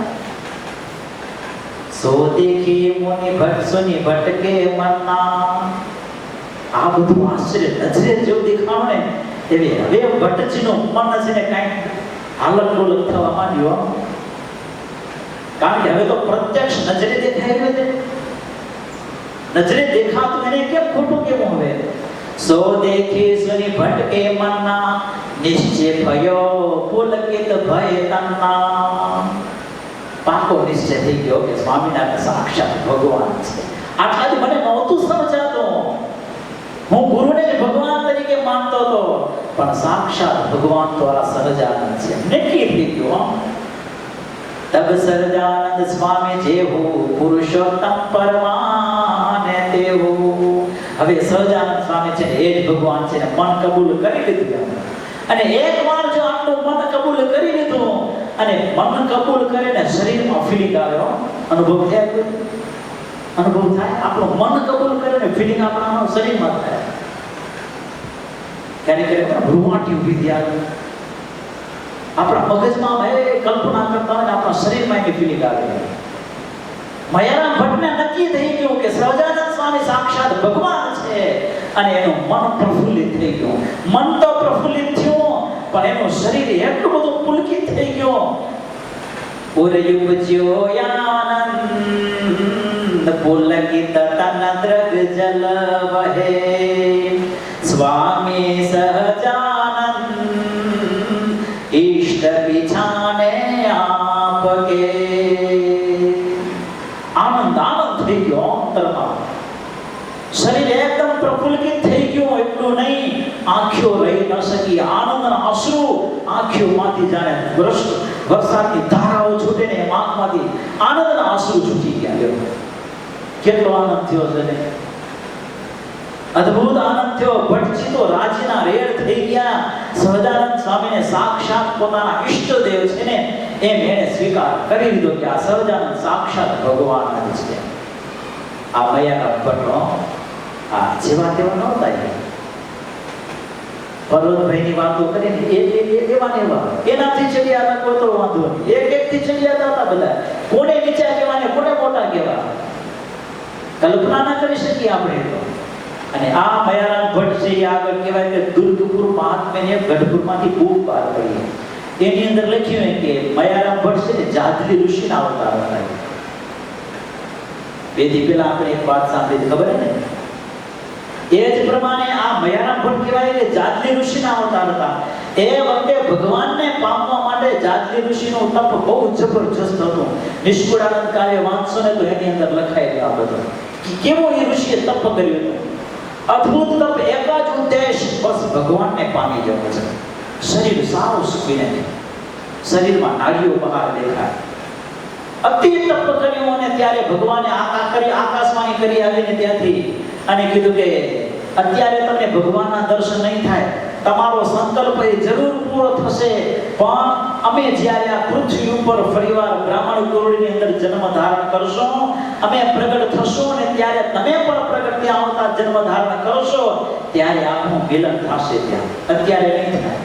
સો દેખી મુનિ ભટ્ટ સુની ભટકે મનના. આ બધું આશ્ચર્ય નજરે જેવું દેખાવ ને એવી હવે ભટ્ટજીનું મન છે ને કાંઈક હાલત ડોલક થવા માંડ્યો. કારણ કે હવે તો પ્રત્યક્ષ નજરે દેખાય છે. નજરે દેખાતું એને કેમ ખોટું કેવું? હવે સો દેખી સુની ભટકે મનના નિશ્ચય ભયો પુલકિત ભય તન્ના. પાકો નિશ્ચય થઈ ગયો કે સ્વામિનારાયણ સાક્ષાત ભગવાન છે. આટલાથી મને નહોતું સમજાતું. હું ગુરુને જ ભગવાન તરીકે માનતો હતો, પણ સાક્ષાત ભગવાન તો આ સહજાનંદ છે. નક્કી થઈ ગયું. તબ સહજાનંદ સ્વામી જેવો પુરુષોત્તમ પરમાને તેવો. હવે સહજાનંદ સ્વામી છે એ જ ભગવાન છે ને મન કબૂલ કરી લીધું. અને એકવાર જો આટલું મન કબૂલ કરી લીધું અને મન કબૂલ કરીને શરીરમાં ફીલિંગ આવ્યો, અનુભવ થયા, અનુભવ થાય. આપણું મન કબૂલ કરે ને ફીલિંગ આપણા શરીરમાં થાય. ક્યારેક ક્યારેક રૂવાટી ઊભી થાય, આપણા મગજમાં કલ્પના કરતા હોય ને આપણા શરીરમાં એની ફીલિંગ આવે. મયારામ ભટ્ટને નક્કી થઈ ગયું કે સહજાનંદ સ્વામી સાક્ષાત ભગવાન છે અને એનું મન પ્રફુલ્લિત થઈ ગયું. મન તો પ્રફુલ્લિત થયું પણ એનું શરીર એટલું બધું પુલકિત થઈ ગયું. ઉરયુજ્યો યાનંદ પુલકિત તન દ્રગ જલ વહે સ્વામી સહજાનંદ ઈષ્ટ પીછાને આપકે. આનંદ આનંદ થઈ ગયો અંતરમાં. શરીર એકદમ પ્રફુલ્લિત થઈ ગયું. એટલું નહીં, આંખો રહી ન શકી. આનંદના અશ્રુ આંખોમાંથી જાણે વરસાદની ધારાઓ છૂટે ને એમ આંખમાંથી આનંદના અશ્રુ છૂટી ગયા. કેટલો આનંદ થયો છે ને! અદ્ભુત આનંદ થયો. ભટ્ટજી તો રાજીના રેડ થઈ ગયા. સહજાનંદ સ્વામીને સાક્ષાત પોતાના ઈષ્ટદેવ છે ને એમ એને સ્વીકાર કરી લીધો કે આ સહજાનંદ સાક્ષાત ભગવાન જ છે. આ મયારામ ભટ્ટનો આ જેવા તેવા નહોતા. પર્વતભાઈની વાતો કરીને એવા ને એવા એનાથી ચડ્યા હતા. કોઈ તો વાંધો નહીં, એક થી ચડ્યા હતા બધા. કોને નીચા કહેવા ને કોને મોટા કહેવા કલ્પના ના કરી શકીએ આપણે તો. અને આ મયારામ ભટ્ટ છે આગળ કહેવાય કે દુર્ગપુર મહાત્મ્યને ગઢપુરમાંથી બૂક બહાર પડી. એની અંદર લખ્યું કે મયારામ ભટ્ટ છે ને જાદલી ઋષિના અવતાર હતા. બે દી પહેલા આપણે એક વાત સાંભળી, ખબર ને? એ જ પ્રમાણે આ મયારામ ભટ્ટ કહેવાય કે જાદલી ઋષિના અવતાર હતા. એ વખતે ભગવાનને પામવા માટે જાદલી ઋષિનું તપ બહુ જબરજસ્ત હતું. નિષ્કુળાનંદ કાવ્ય વાંચશો ને તો એની અંદર લખાયેલું આ બધું કેવો એ ઋષિએ તપ કર્યું હતું. અદ્ભુત તપ. એક જ ઉદ્દેશ, બસ ભગવાનને પામી જવું છે. શરીર સારું સુખીને, શરીરમાં નાડીઓ બહાર દેખાય. અતિ તપ કર્યું અને ત્યારે ભગવાને આકાશવાણી કરી આવીને ત્યાંથી અને કીધું કે અત્યારે તમને ભગવાનના દર્શન નહીં થાય, તમારો સંકલ્પ એ જરૂર પૂરો થશે, પણ અમે જ્યારે આ પૃથ્વી ઉપર ફરીવાર બ્રાહ્મણ કુળની અંદર જન્મ ધારણ કરશો, અમે પ્રગટ થશો અને ત્યારે તમે પણ પ્રગટ ત્યાં આવતા જન્મ ધારણ કરશો, ત્યારે આપણું મિલન થશે. ત્યાં અત્યારે નહીં થાય.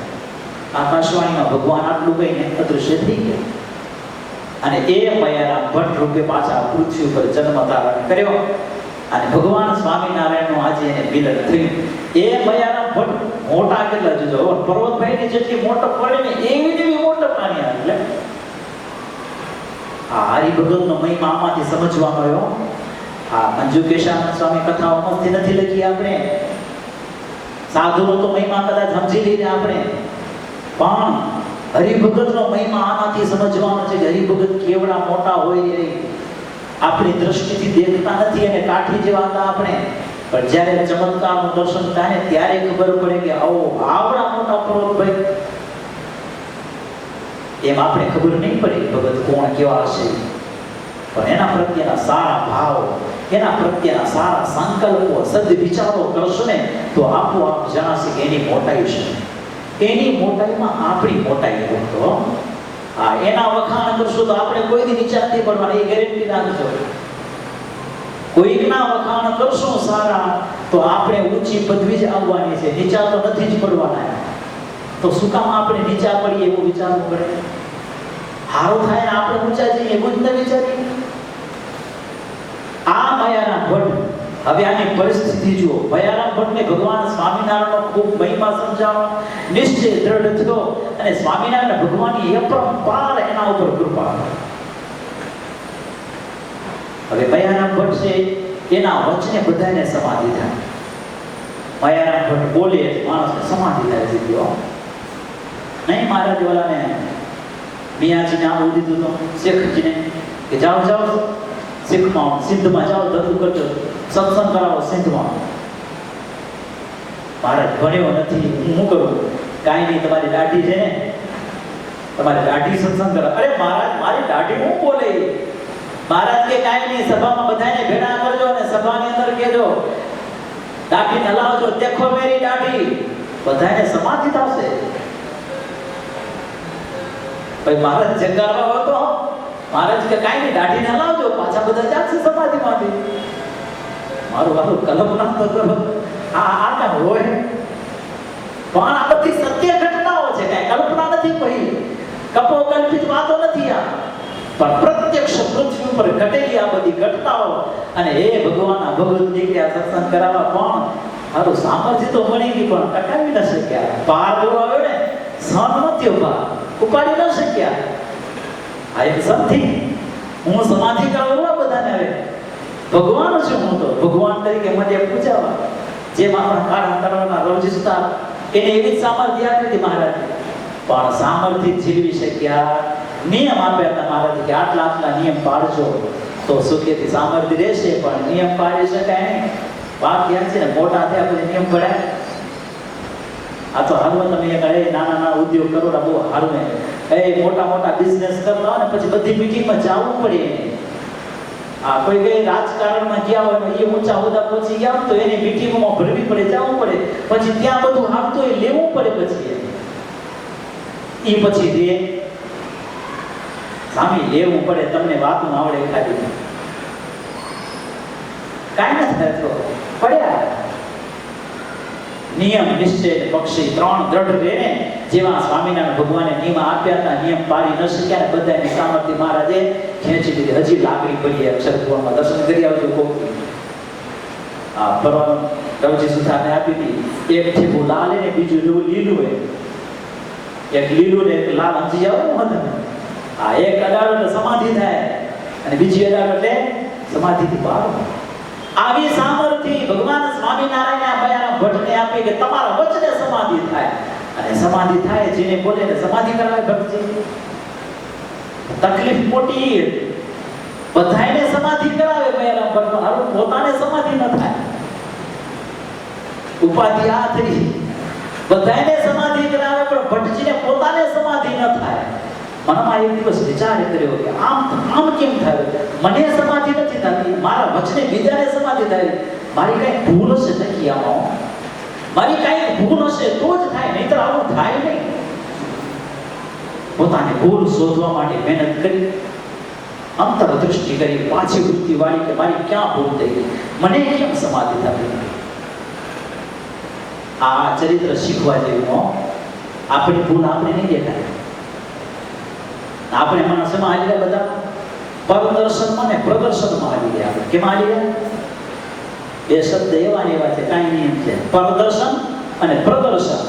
આકાશવાણીમાં ભગવાન આટલું કહીને અદૃશ્ય થઈ ગયા. અને એ મયારામ ભટ્ટ રૂપે પાછા પૃથ્વી ઉપર જન્મ ધારણ કર્યો અને ભગવાન સ્વામિનારાયણનું આજે એને મિલન થયું. એ મયારામ ભટ્ટ મોટા કેટલા જોજો, પર્વતભાઈની જેટલી મોટો પડે ને એવી જેવી મોટો પાણી આવે. એટલે આ હરિભગતનો મહિમા આમાંથી સમજવાનો આવ્યો. આ મંજુકેશાનંદ સ્વામી કથાઓ મસ્તી નથી લખી આપણે. સાધુનો તો મહિમા કદાચ સમજી લઈએ આપણે, પણ હરિભગતનો મહિમા આનાથી સમજવાનો છે કે હરિભગત કેવડા મોટા હોય એ આપણી દ્રષ્ટિથી દેખતા નથી અને કાઠી જેવા હતા આપણે, પણ જ્યારે ચમત્કારનું દર્શન થાય ને ત્યારે ખબર પડે કે આવો આવડા મોટા પર્વતભાઈ. એમ આપણે ખબર નહીં પડે ભગત કોણ કેવા હશે, પણ એના પ્રત્યેના સારા ભાવ, એના પ્રત્યેના સારા સંકલ્પો, સદવિચારો કરશો ને તો આપોઆપ જણાશે કે એની મોટાઈ છે. એની મોટાઈમાં આપણી મોટાઈ હોતો. હા, એના વખાણ કરશું તો આપણે કોઈ દી નીચા નથી પડવાના, એ ગેરંટી રાખજો. કોઈકના વખાણ કરશું સારા તો આપણે ઊંચી પદવી જ આવવાની છે, નીચા તો નથી જ પડવાના. તો શું કામ આપણે નીચા પડીએ એવું વિચારવું પડે? હારું થાય ને આપણે ઊંચા જઈએ એવું જ ન વિચારીએ. આ મયારામ ભટ્ટ, હવે આની પરિસ્થિતિ જુઓ. મયારામ ભટ્ટને ભગવાન સ્વામિનારાયણનો ખૂબ મહિમા સમજાવો, નિશ્ચય દ્રઢ થયો અને સ્વામિનારાયણ ભગવાનની અપરંપાર એના ઉપર કૃપા. હવે મયારામ ભટ્ટ છે એના વચને બધાને સમાધિ થાય. મયારામ ભટ્ટ બોલે માણસને સમાધિ થાય છે. નહીં મહારાજ વાલાને મિયાજીને આવું દીધું તો શેખજીને કે જાઓ જાઓ શીખમાં સિંધમાં જાઓ ધંધો કરજો સત્સંગ કરાવો સિંધમાં. મહારાજ ભણ્યો નથી હું શું કરું? કાંઈ નહીં, તમારી દાઢી છે ને, તમારી દાઢી સત્સંગ કરો. અરે મહારાજ મારી દાઢી હું બોલે? મહારાજ કે કાંઈ નહીં, સભામાં બધાને ભેળા કરજો અને સભાની અંદર કહેજો દાઢી હલાવજો, દેખો મેરી દાઢી. બધાને સમાધિ થશે. ભાઈ મહારાજ જગાડવા હોય તો મહારાજ કે કાંઈ નહીં, દાઢી હલાવજો, પાછા બધા જાગશે સમાધિમાંથી. મારું કલ્પના તો કરો, આ કામ હોય? પણ આ બધી સત્ય ઘટનાઓ છે, કાંઈ કલ્પના નથી, કહી કપોકલ્પિત વાતો નથી. આ પણ પ્રત્યક્ષ પૃથ્વી ઉપર ઘટેલી આ બધી ઘટનાઓ. અને એ ભગવાનના ભગવત નીકળ્યા સત્સંગ કરાવવા, પણ સારું સામર્થ્ય તો મળી ગઈ પણ ટકાવી ન શક્યા. પાર જોવા આવ્યો ને, સહન નથી ઉપાડી ન શક્યા. આ એક સમથિંગ હું સમાધિ કરાવવા બધાને આવે. ભગવાન છું હું તો ભગવાન તરીકે મને પૂજાવા. જેમ આપણા કાળા કરવાના રોજી સુતા એને એવી જ સામર્થ્ય આપી હતી મહારાજ, પણ સામર્થ્ય જીવી શક્યા. નિયમ આપ્યા હતા મહારાજ કે આટલા આટલા નિયમ પાડજો તો સુખેથી સામર્થ્ય રહેશે, પણ નિયમ પાડી શકાય નહીં. વાત યાદ છે ને, મોટા થયા પછી નિયમ પડાય. આ તો હાલમાં તમે નાના નાના ઉદ્યોગ કરો બહુ હારું ને, એ મોટા મોટા બિઝનેસ કરતા હોય ને પછી બધી મીટિંગમાં જવું પડે. આ કોઈ કઈ રાજકારણમાં ગયા હોય ને એ ઊંચા હોદ્દા પહોંચી ગયા તો એને મીટિંગોમાં ભરવી પડે, જવું પડે, પછી ત્યાં બધું હાલતું એ લેવું પડે. પછી એ પછી દે સામે લેવું પડે. તમને વાતું આવડે ખાલી કાંઈ ન થાય તો પડ્યા. નિયમ નિશ્ચય પક્ષી ત્રણ દ્રઢ રહે ને, જેવા સ્વામિનારાયણ ભગવાને નિયમ આપ્યા હતા, નિયમ પાડી ન શક્યા ને બધાની સામર્થ્ય મહારાજે ખેંચી લીધી. હજી લાકડી પડી અક્ષરપુરમાં દર્શન કરી આવજો. કોક આ પરવાનું રવજી સુથારને આપી હતી. એક ઠેકું લાલ ને બીજું જેવું લીલું હોય, એક લીલું ને એક લાલ સમજી જાવ ને. આ એક અડાડો એટલે સમાધિ થાય અને બીજી અડાડો એટલે સમાધિથી બહાર. આવી સામર્થ્ય ભગવાન સ્વામિનારાયણ ભયાના ભટ્ટને આપી કે તમારા વચને સમાધિ થાય. અને સમાધિ થાય જેને બોલે ને સમાધિ કરાવે ભક્તજી. તકલીફ મોટી, બધાને સમાધિ કરાવે ભયાના ભટ્ટ, હારું પોતાને સમાધિ ન થાય. ઉપાધિ આ થઈ, બધાને સમાધિ કરાવે પણ ભટ્ટજીને પોતાને સમાધિ ન થાય. મનમાં એક દિવસ વિચાર કર્યો કે આમ કેમ થાય? મને સમાધિ નથી થતી, મારા વચને બીજાને સમાધિ થાય. મારી કઈ ભૂલ હશે નક્કી આમાં, મારી કઈ ભૂલ હશે તો જ થાય, નહીતર આવું થાય નહીં. પોતાની ભૂલ શોધવા માટે મહેનત કરી, અંતરદૃષ્ટિ કરી, પાછી વૃત્તિ વાળી કે મારી ક્યાં ભૂલ થઈ ગઈ, મને કેમ સમાધિ થતી નથી. આ ચરિત્ર શીખવા જેવું. આપણી ભૂલ આપણે નહીં દેખાય. આપણે માણસમાં હાલી ગયા બધા પરદર્શનમાં ને પ્રદર્શનમાં હાલી ગયા. આપણે કેમ હાલી ગયા? બે શબ્દ એવા ને એવા છે, કાંઈ નિયમ છે. પ્રદર્શન અને પ્રદર્શન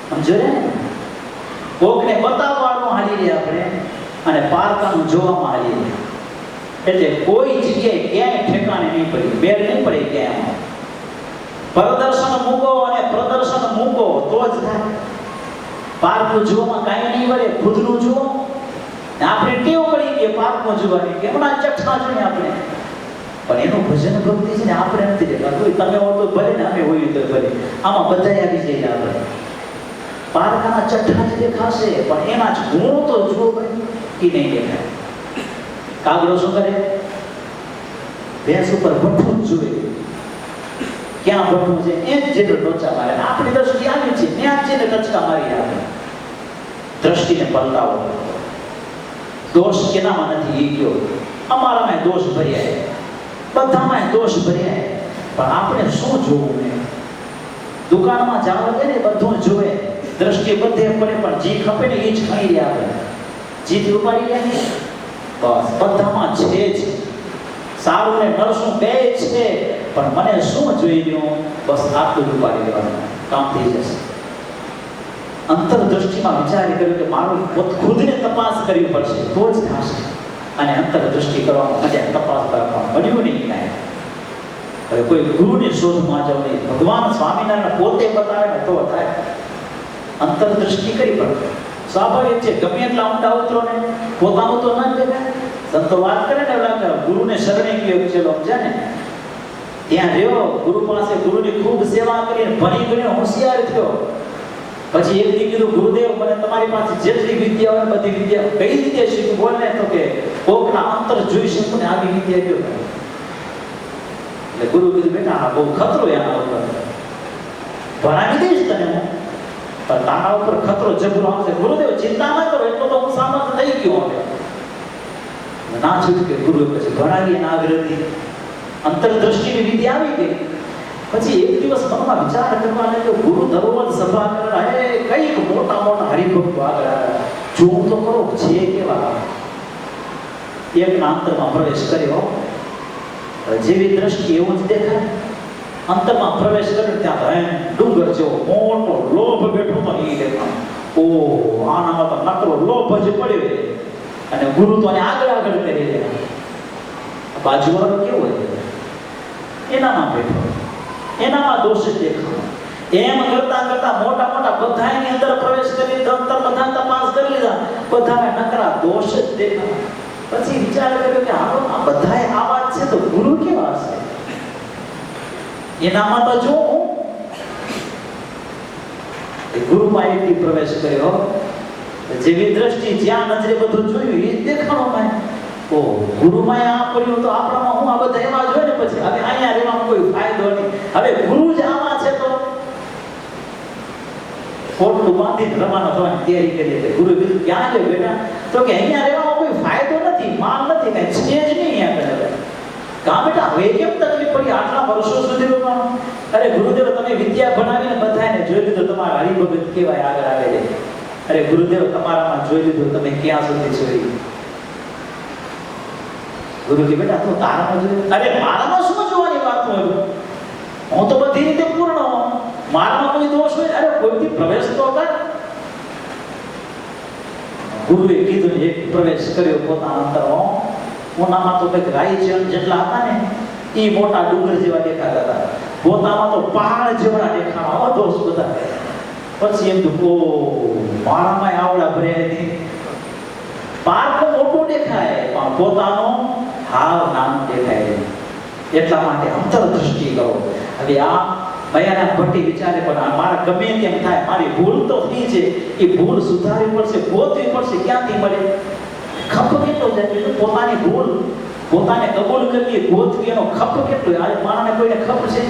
સમજો ને. કોકને બતાવવાનું હાલી રહ્યા આપણે અને પારકાનું જોવામાં હાલી રહ્યા. એટલે કોઈ જગ્યાએ ક્યાંય ઠેકાણે નહીં પડી, બેર નહીં પડે ક્યાંય. પ્રદર્શન મૂકો અને પ્રદર્શન મૂકો તો જ થાય. પારકું જોવામાં કાંઈ નહીં વળે, ખુદનું જુઓ. આપણે ટેવ પડી ગઈ પારકું જોવાની, કે હમણાં ચઠ્ઠા જોઈએ આપણે. પણ એનું ભજન ભક્તિ છે ને આપણે નથી દેખાતું. તમે હો તો ભલે ને અમે હોઈએ તો ભલે, આમાં બધા આવી જઈએ આપણે. પારકાના ચઠ્ઠા જ દેખાશે પણ એના જ ગુણો તો જુઓ ભાઈ, કે નહીં દેખાય. કાગડો શું કરે? ભેંસ ઉપર ભઠ્ઠું જ જુએ. ક્યાં ભઠ્ઠું છે એ જ જેટલો ટોચા મારે. આપણી દ્રષ્ટિ આવી છે ત્યાં જ જેને ટચકા મારી આપણે. દ્રષ્ટિને પલટાવો. દોષ કેનામાં નથી એ કયો? અમારામાં દોષ ભર્યા, બધામાં દોષ ભર્યા. પણ આપણે શું જોવું ને? દુકાનમાં જાવ ને બધું જોવે, દ્રષ્ટિ બધે પડે, પણ જી ખપે ને એ જ ખાઈ રહ્યા આપણે. જીથી ઉપાડી રહ્યા ને બસ બધામાં છે જ. સારું ને નરસું બે છે, પણ મને શું જોઈ રહ્યું? બસ આટલું જ ઉપાડી લેવાનું, કામ થઈ જશે. અંતરદૃષ્ટિમાં વિચાર કર્યો કે મારું ખુદને તપાસ કરવી પડશે તો જ થશે. અને અંતરદૃષ્ટિ કરવામાં મજા, તપાસ કરવામાં મળ્યું નહીં કાંઈ. હવે કોઈ ગુરુની શોધમાં જાવ નહીં, ભગવાન સ્વામિનારાયણ પોતે બતાવે ને તો થાય. અંતરદૃષ્ટિ કરી પડે. સ્વાભાવિક છે, ગમે એટલા ઊંડા ઉતરો ને પોતાનું તો ન દેખાય. સંતો વાત કરે ને એવડા ગુરુને શરણે ગયો ચલો છે ને ત્યાં રહ્યો, ગુરુ પાસે ગુરુની ખૂબ સેવા કરીને ભણી ગણીને હોશિયાર થયો. પછી એક દી કીધું, ગુરુદેવ મને તમારી પાસે જેટલી વિદ્યા હોય બધી વિદ્યા કઈ રીતે શીખું બોલ ને. તો કે કોકના અંતર જોઈ શકું ને આવી વિદ્યા ગયો. એટલે ગુરુ કીધું, બેટા આ બહુ ખતરો એના ઉપર, ભણાવી દઈશ તને હું, પણ તારા ઉપર ખતરો જબરો આવશે. ગુરુદેવ ચિંતા ના કરો, એટલો તો હું સામર્થ થઈ ગયો હવે. ના છૂટકે ગુરુ પછી ભણાવી એના આગ્રહથી અંતરદ્રષ્ટિની વિદ્યા આવી ગઈ. પછી એક દિવસ મનમાં વિચાર કરવા લાગ્યો, ગુરુ દરરોજ સભા કરે, કઈક મોટા મોટા હરિભક્તો આગળ આવ્યા, જોઉં તો કરો છે કેવા. એકના અંતરમાં પ્રવેશ કર્યો, જેવી દ્રષ્ટિ એવું જ દેખાય. અંતરમાં પ્રવેશ કર્યો ત્યાં ડુંગર જેવો મોટો લોભ બેઠો તો એ દેખાય. ઓ આનામાં તો નકરો લોભ જ પડ્યો. અને ગુરુ તો આગળ આગળ કરી રહ્યા. બાજુવાળો કેવો હોય એનામાં બેઠો, એનામાં દોષ જ દેખાય. એમ કરતા કરતા મોટા મોટા બધાની અંદર પ્રવેશ કરી અંતર બધા તપાસ કરી લીધા, બધા નકરા દોષ જ દેખાય. પછી વિચાર કર્યો કે હાલો આ બધાય આવા જ છે તો ગુરુ કેવા હશે, એનામાં તો જો ગુરુમાં એકથી પ્રવેશ કર્યો. જેવી દ્રષ્ટિ જ્યાં નજરે બધું જોયું એ જ દેખાણો માં. ઓ ગુરુમાં આ પડ્યું તો આપણામાં હું આ બધા એવા જોઈ ને પછી હવે અહીંયા રહેવામાં કોઈ ફાયદો નહીં. હવે ગુરુ જ આવા છે તો ફોટલું બાંધીને રવાના થવાની તૈયારી કરી હતી. ગુરુ કીધું ક્યાં ગયો બેટા? તો કે અહીંયા રહેવામાં કોઈ ફાયદો નથી, માલ નથી, કઈ છે જ નહીં અહીંયા કરે. કા બેટા હવે કેમ તકલીફ પડી આટલા વર્ષો સુધી રોકાણો? અરે ગુરુદેવ તમે વિદ્યા ભણાવીને બધાને જોઈ લીધું, તમારા હરિભગત કેવાય આગળ આવે છે. અરે ગુરુદેવ તમારામાં જોઈ લીધું, તમે ક્યાં સુધી જોઈ? ગુરુ કે બેટા તો તારામાં જોયું. અરે મારામાં શું જોવાની વાત હોય? હું તો બધી રીતે પૂર્ણ હોઉં, મારામાં કોઈ દોષ હોય? અરે કોઈથી પ્રવેશ તો કર. ગુરુએ કીધું, એક પ્રવેશ કર્યો પોતાના અંતરમાં. પોતામાં તો કંઈક રાઈચંદ જેટલા હતા ને એ મોટા ડુંગર જેવા દેખાતા હતા, પોતામાં તો પહાડ જેવા દેખાણા દોષ બધા. પછી એમ તો મારામાં આવડા ભર્યા નથી. પાર્ક મોટું દેખાય પણ પોતાનો હાવ નાનું દેખાય. એટલા માટે અંતરદ્રષ્ટિ કરો. હવે આ ભયાનક ભટ્ટી વિચારે પણ મારા ગમે તેમ થાય, મારી ભૂલ તો થઈ છે, એ ભૂલ સુધારવી પડશે, ગોતવી પડશે. ક્યાંથી મળે? ખપ કેટલો જાય? પોતાની ભૂલ પોતાને કબૂલ કરવી, ગોતવી, એનો ખપ કેટલો? આજે માણસને કોઈને ખપ છે?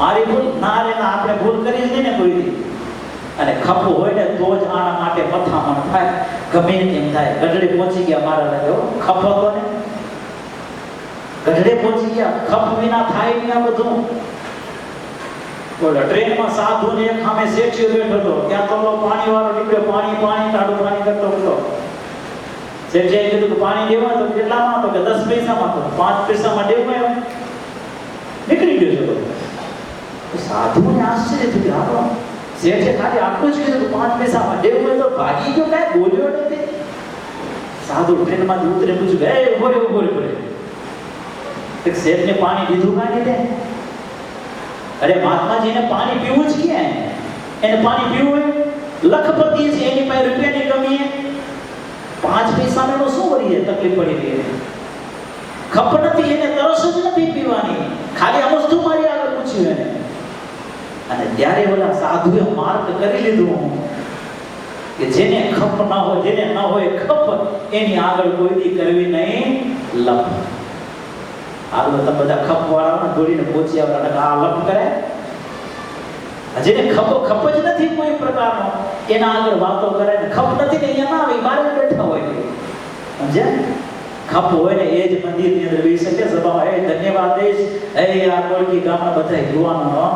મારી ભૂલ ના રે ના, આપણે ભૂલ કરી જ નહીં ને કોઈ દી. અને ખપ હોય ને તો જ આના માટે મથામણ થાય. ગમે તેમ થાય. ગઢડે પહોંચી ગયા મારા લાગે ખપ હતો ને, ગઢડે પહોંચી ગયા. ખપ વિના થાય નહીં આ બધું. બોલો ટ્રેનમાં સાધુ ને એક સામે શેઠિયો બેઠો હતો, ત્યાં તો પાણી વાળો નીકળ્યો, પાણી પાણી ટાઢું પાણી કરતો હતો. શેઠિયાએ કીધું કે પાણી દેવા તો કેટલામાં? તો કે 10 પૈસામાં. તો 5 પૈસામાં દેવું એમ નીકળી ગયો છે. સાધુને આશ્ચર્ય થયું કે આપણો શેઠે ખાલી આટલું જ કીધું કે 5 પૈસામાં દેવું હોય તો ભાગી ગયો, કાંઈ બોલ્યો નથી. સાધુ ટ્રેનમાંથી ઉતરે પૂછ્યું, એ ઉભો રે ઉભો રે ઉભો રે, શેઠને પાણી દીધું કાંઈ દે? અરે મહાત્માજીને પાણી પીવું જ ક્યાં? એને પાણી પીવું હોય, લખપતિ છે, એની પાસે રૂપિયાની કમી, 5 પૈસાનો શું વળી તકલીફ પડી ગઈ? ખપ નથી, એને તરસ જ નથી પીવાની, ખાલી આ વસ્તુ મારી આગળ પૂછ્યું એને. અને ત્યારે ઓલા સાધુએ માર્ક કરી લીધું કે જેને ખપ ના હોય, જેને ન હોય ખપ, એની આગળ કોઈ દી કરવી નહીં લપ. આગળ તમે બધા ખપ વાળાને દોડીને પહોંચી આવ્યા, આ લપ કરે. જેને ખપ જ નથી કોઈ પ્રકારનો, એના આગળ વાતો કરે. ખપ નથી ને અહીંયા ના આવે, બહાર બેઠા હોય. સમજ્યા? ખપ હોય ને એ જ મંદિરની અંદર બેસી શકે. સભામાં હે ધન્યવાદ દઈશ, હે આ કોળકી ગામના બધા યુવાનો,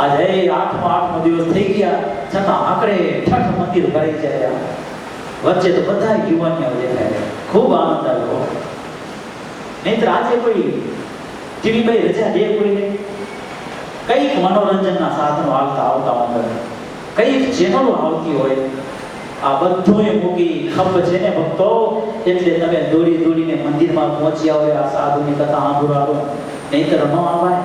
આજે 8મો દિવસ થઈ ગયા છતાં આકડે ઠઠ મંદિર ભરાઈ જાય. વચ્ચે તો બધા યુવાનીઓ દેખાય, ખૂબ આનંદ આવ્યો. નહીંતર આજે કોઈ ટીવી ભાઈ રજા દે કોઈને? કઈક મનોરંજનના સાધનો આવતા અંદર, કઈક ચેનલો આવતી હોય, આ બધું મૂકી ખપ છે ને ભક્તો, એટલે તમે દોડીને મંદિરમાં પહોંચી આવો, આ સાધુની કથા સાંભળો, નહીંતર ન આવાય.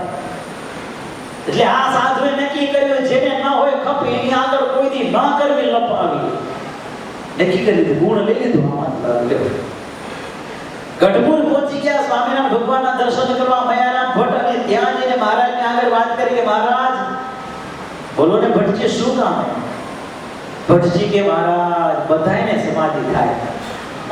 એટલે આ સાધુએ નક્કી કર્યું જેને ન હોય ખપ, એની આગળ કોઈ દી ન કરવી લપ આવી. નક્કી કરી લીધું, ગુણ લઈ લીધું આમાં લ્યો. ગઢપુર પહોંચી ગયા સ્વામિનારાયણ ભગવાનના દર્શન કરવા મયારામ ભટ્ટ, અને ત્યાં જઈને મહારાજને આગળ વાત કરી કે મહારાજ બોલો ને ભટ્ટજી શું કામ છે? ભટ્ટજી કે મહારાજ બધાયને સમાધિ થાય,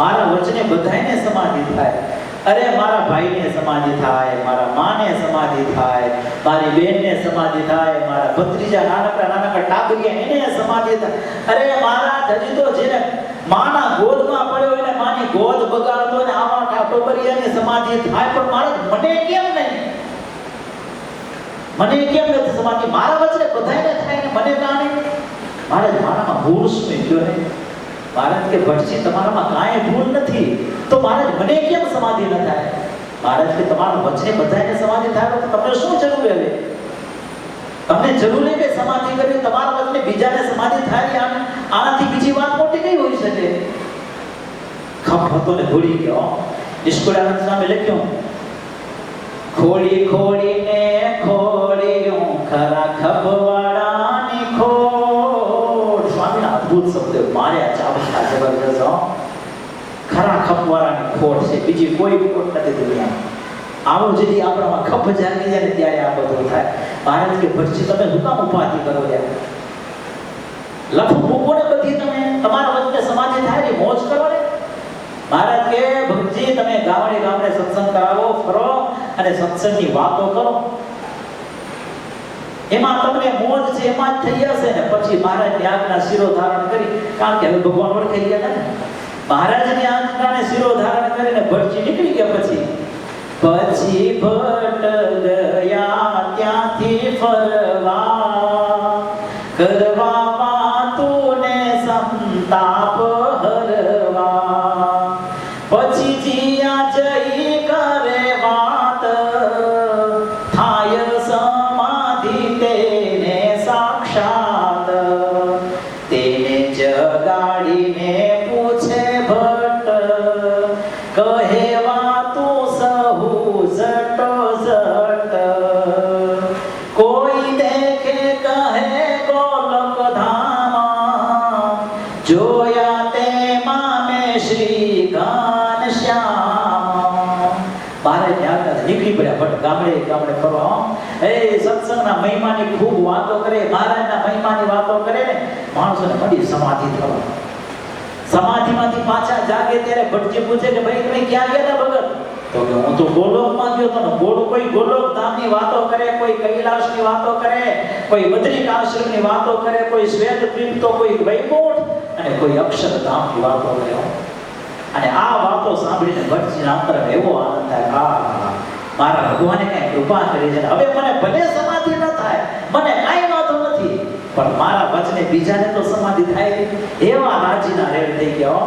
મારા વચને બધાયને સમાધિ થાય. અરે મારા ભાઈને સમાધિ થાય, મારા માને સમાધિ થાય, મારી બેનને સમાધિ થાય, મારા ભત્રીજા નાનકડા ટાબરિયા એને સમાધિ થાય. અરે મહારાજ હજી તો જેને માના ગોદમાં પડ્યો એને માની ગોદ બગાડતો ને આવા ટાબરિયાની સમાધિ થાય, પણ મહારાજ મને કેમ નહીં? મને કેમ નથી સમાધિ? મારા વચને બધાયને થાય ને મને કાં નહીં? મહારાજ મારામાં ભૂલ શું ગયો ને? મહારાજ કે ભટ્ટજી તમારામાં કાંઈ ભૂલ નથી, તો મહારાજ મને કેમ સમાધિ ન થાય? મહારાજ કે તમારા વચને બધાને સમાધિ થાય તો તમને શું જરૂર હવે? તમને જરૂર નહીં કે સમાધિ કરી તમારા વચને બીજાને સમાધિ થાય? આનાથી બીજી વાત મોટી કઈ હોઈ શકે? ખપ હતો ને ભૂલી ગયો. નિષ્કુળાનંદ સ્વામી લખ્યું, ખોડી ખોડીને ખોડીયું ખરા ખપવાળાની ખોડ. સ્વામીના અદ્ભુત શબ્દ માર્યા ચાવતા જબરજસ્ત. ખરા ખપવાળાની ખોડ છે, બીજી કોઈ ખોડ નથી દુનિયામાં. આવો જેથી આપણામાં ખપ જાગી જાય ને ત્યારે આ બધું થાય. મહારાજ કે ભટ્ટજી તમે શું કામ ઉપાધિ કરો યાર? લખો મૂકો ને બધી, તમે તમારા વચ્ચે સમાધિ થાય ને મોજ કરો ને. મહારાજ કે ભટ્ટજી તમે ગામડે ગામડે સત્સંગ કરાવો, ફરો અને સત્સંગની વાતો કરો, એમાં તમને મોજ છે એમાં જ થઈ જશે ને. પછી મહારાજની આજ્ઞા શિરો ધારણ કરી, કારણ કે હવે ભગવાન ઓળખાઈ ગયા ને. મહારાજની આજ્ઞાને શિરો ધારણ કરીને ભટ્ટજી નીકળી ગયા. પછી ભટ્ટ ગયા ત્યાંથી ફરવા, કરવા વાતું ને સંતાપ હરવા. પછી જીયા જઈ કરે વાત, થાય સમાધિ તેને સાક્ષાત. તેને જગાડીને પૂછે ભટ્ટ, કહે વાતું સહુ ઝટો ઝટ. કોઈ દેખે કહે ગોલક ધામ, જોયા તેમાં મેં શ્રી ઘનશ્યામ. મારે ત્યાં નીકળી પડ્યા ભટ્ટ ગામડે ગામડે ફરવા. એ સત્સંગના મહિમાની ખૂબ વાતો કરે, મહારાજના મહિમાની વાતો કરે ને માણસોને મળી સમાધિ થવા. સમાધિમાંથી પાછા જાગે ત્યારે ભટ્ટજી પૂછે કે ભાઈ તમે ક્યાં ગયા હતા ભગત? તો કે હું તો ગોલોકમાં ગયો હતો ને. કોઈ ગોલોક ધામની વાતો કરે, કોઈ કૈલાસની વાતો કરે, કોઈ બદ્રિક આશ્રમની વાતો કરે, કોઈ શ્વેત દ્વીપ તો કોઈ વૈકુંઠ અને કોઈ અક્ષરધામની વાતો કરે. અને આ વાતો સાંભળીને ભટ્ટજીના અંતરમાં એવો આનંદ થાય, મારા ભગવાને કઈ કૃપા કરી છે. હવે મને ભલે સમાધિ ન થાય, મને કાંઈ વાંધો નથી, પણ મારા વચને બીજાને તો સમાધિ થાય. એવા રાજીના રેડ થઈ ગયા,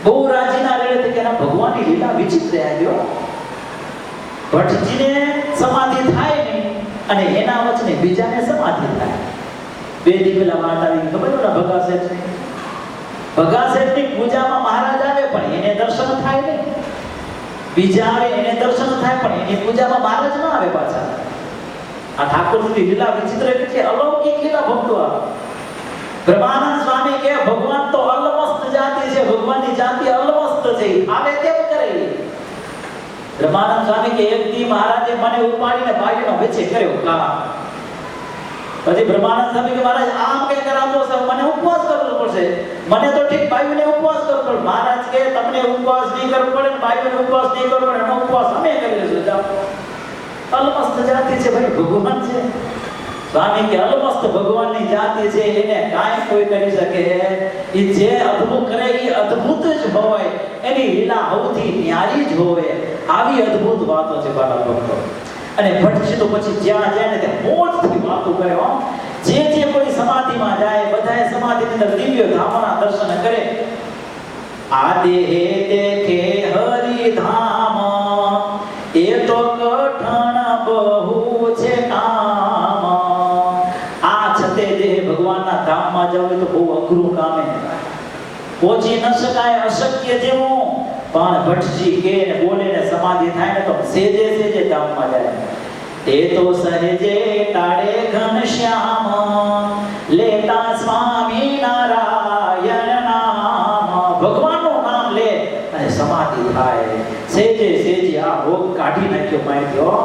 બહુ રાજીના રેડ થઈ ગયા. ભગવાનની લીલા વિચિત્ર આવ્યો. ભટ્ટજીને સમાધિ થાય નહીં અને એના વચને બીજાને સમાધિ થાય. બે દી પહેલા વાત આવી ખબર ને ભગા શેઠની. ભગા શેઠની પૂજામાં મહારાજ આવે પણ એને દર્શન થાય નહીં. બીજા આવે એને દર્શન થાય પણ એની પૂજામાં મહારાજ ન આવે પાછા. આ ઠાકોરજીની લીલા વિચિત્ર એટલે અલૌકિક લીલા ભક્તો આવે. બ્રહ્માનંદ સ્વામી કે ભગવાન તો અલમસ્ત જાતિ છે, ભગવાનની જાતિ અલમસ્ત છે, આવે તેમ કરે. બ્રહ્માનંદ સ્વામી કે એક દી મહારાજે મને ઉપાડીને બાજુમાં વચ્ચે કર્યો કા. પછી બ્રહ્માનંદ સ્વામી કે મહારાજ આમ કે કરાવતો છે, મને ઉપવાસ કરવો પડશે. મને તો ઠીક બાયુને ઉપવાસ કરવો પડે. મહારાજ કે તમને ઉપવાસ નહીં કરવો પડે ને બાયુને ઉપવાસ નહીં કરવો પડે, એનો ઉપવાસ અમે કરી લઈશું. જાઓ, અલમસ્ત જાતિ છે ભાઈ, ભગવાન છે. સ્વામી કે અલમસ્ત ભગવાનની જાતિ છે, એને કાંઈ કોઈ કરી શકે. એ જે અદ્ભુત કરે એ અદ્ભુત જ હોય, એની લીલા સૌથી ન્યારી જ હોય. આવી અદ્ભુત વાતો છે બાળક ભક્તો. અને ભટ્ટજી તો પછી જ્યાં જાય ને ત્યાં મોજથી વાતો કરે. જે કોઈ સમાધિમાં જાય બધાએ સમાધિની અંદર દિવ્ય ધામના દર્શન કરે. આ દેહે દેખે હરિધામ, એ તો કઠણ બહુ છે કામ. આ છતે દેહ ભગવાનના ધામમાં જવું તો બહુ અઘરું કામ છે, પહોંચી ન શકાય, અશક્ય જેવું. પણ ભટ્ટજી કે બોલે ને સમાધિ થાય ને તો સેજે સેજે ધામમાં જાય. તે તો સહેજે ટાળે ઘનશ્યામ, લેતા સ્વામી નારાયણ નામ. કયો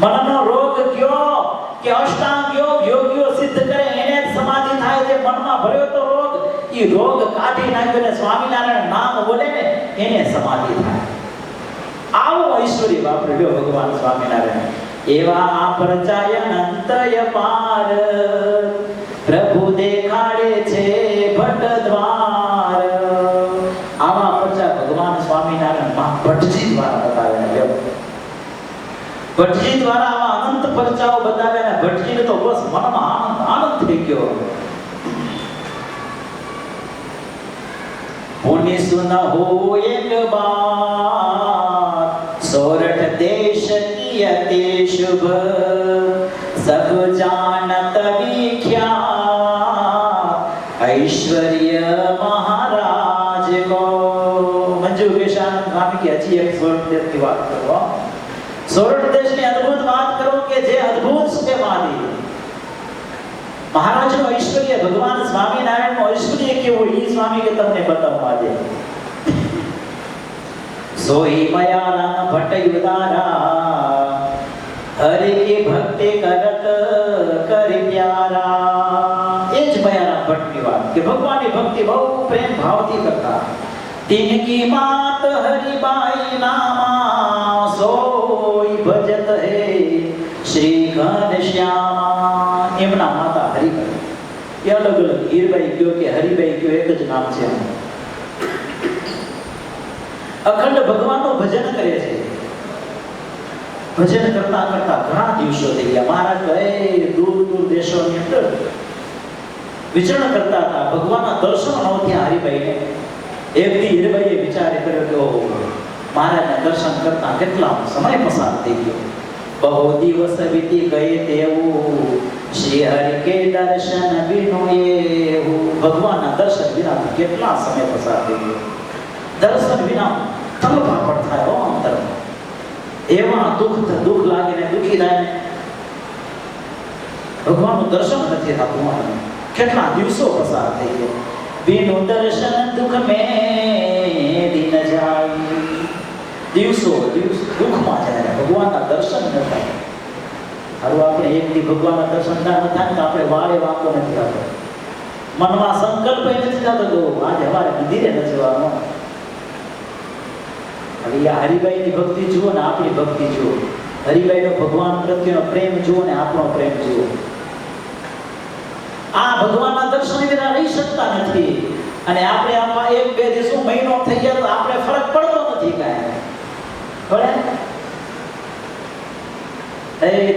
મનનો રોગ કયો કે અષ્ટાંગ યોગ યોગીઓ સિદ્ધ કરે એને જ સમાધિ થાય. જે મનમાં ભર્યો તો રોગ ઈ રોગ કાઢી નાખ્યો ને સ્વામિનારાયણ નામ બોલે ને એને સમાધિ થાય. આવો ઐશ્વર્ય વાપર્યો ભગવાન સ્વામિનારાયણ. એવા પ્રજાય અનંતય પાર પ્રભુ દેખાડે છે ભટ્ટ દ્વાર. આવા પ્રજા ભગવાન સ્વામિનારાયણ ભટ્ટજી દ્વારા બતાવ્યા. ભટ્ટજી દ્વારા આવા અનંત પરચાઓ બતાવ્યા ને ભટ્ટજીને તો બસ મનમાં આનંદ થઈ ગયો. પુણ્ય સુન હો એક બાર સોરઠ દેશ की अति शुभ सब जानत विख्यात ऐश्वर्य महाराज को. मंजू केशानंद स्वामी की अच्छी एक सोरठ देश की बात करो. सोरठ देश की अद्भुत बात करो कि जे अद्भुत से वादी महाराज નો ઐશ્વર્ય ભગવાન સ્વામિનારાયણ નો ઐશ્વર્ય કેવો ઈ સ્વામી કે તમને બતાવવા દે. સોઈ મયાના ભટ્ટ ઉદારા હરે કે ભક્તિ કરત કરી પ્યારા. એ જ મયાના ભટ્ટની વાત કે ભગવાનની ભક્તિ બહુ પ્રેમ ભાવથી કરતા. તિનકી માત હરિબાઈ નામા સોઈ ભજત હે શ્રી ઘનશ્યામા. એમના માતા હરિબાઈ એ અલગ અલગ હીરબાઈ કયો કે હરિબાઈ કયો એક જ નામ છે. અખંડ ભગવાનનું ભજન કરે છે. ભજન કરતા કરતા ઘણા દિવસો થઈ ગયા. મહારાજ કહે દૂર દૂર દેશોની અંદર વિચરણ કરતા હતા. ભગવાનના દર્શન ન થયા હરિભાઈને. એક દી હીરબાઈએ વિચાર કર્યો કે ઓહો મહારાજના દર્શન કરતા કેટલા સમય પસાર થઈ ગયો. બહુ દિવસ વીતી ગયે તેવું શ્રી હરિ કે દર્શન વિનો એવું. ભગવાનના દર્શન વિના કેટલા સમય પસાર થઈ ગયો. દર્શન વિના તલપાપડ થાય અંતરમાં. એવા દુઃખ લાગીને દુઃખી થાય. ભગવાનનું દર્શન નથી થતું. કેટલા દિવસો પસાર થઈ ગયા. બિનું દર્શન દુઃખ મેં દિન જાય. દિવસો દુઃખમાં જાય. ભગવાનના દર્શન ન થાય. હારું આપણે એક દી ભગવાનના દર્શન ના થાય તો આપણે વારે વાંકો નથી થતો. મનમાં સંકલ્પ નથી થતો તો આજે અમારે મંદિરે ન જવાનું. હવે આ હરિભાઈની ભક્તિ જુઓ ને આપણી ભક્તિ જુઓ. હરિભાઈનો ભગવાન પ્રત્યેનો પ્રેમ જુઓ ને આપણો પ્રેમ જુઓ. આ ભગવાનના દર્શન વિના રહી શકતા નથી. અને આપણે આમાં એક બે દિવસો મહિનો થઈ ગયા તો આપણે ફરક પડતો નથી કાંઈ. પડે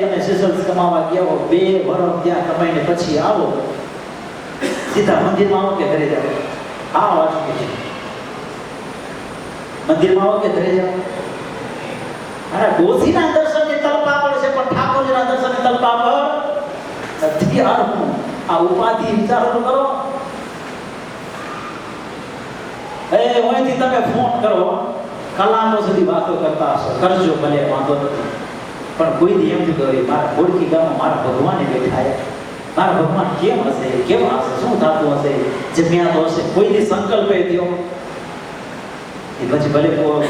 તમે સિસલ્સ કમાવા ગયા હો 2 વર્ષ ત્યાં કમાઈને પછી આવો સીધા મંદિરમાં આવો કે ઘરે જાઓ. આ વાત છે. મંદિરમાં આવો કે ઘરે જાઓ. અરે ડોસીના દર્શનની તલપાપડ છે પણ ઠાકોરજીના દર્શનની તલપાપડ નથી. આ ઉપાધિ વિચારો કરો. ઓયથી તમે ફોન કરો કલાકો સુધી વાતો કરતા હશો. કરજો ભલે વાંધો નથી. પણ કોઈ દી એમ થયું મારા ગોળકી ગામમાં મારા ભગવાને બેઠા. મારા ભગવાન કેમ હશે, કેવા હશે, શું થતું હશે, જમ્યા તો હશે. કોઈ દી સંકલ્પ એ થયો. એ પછી ભલે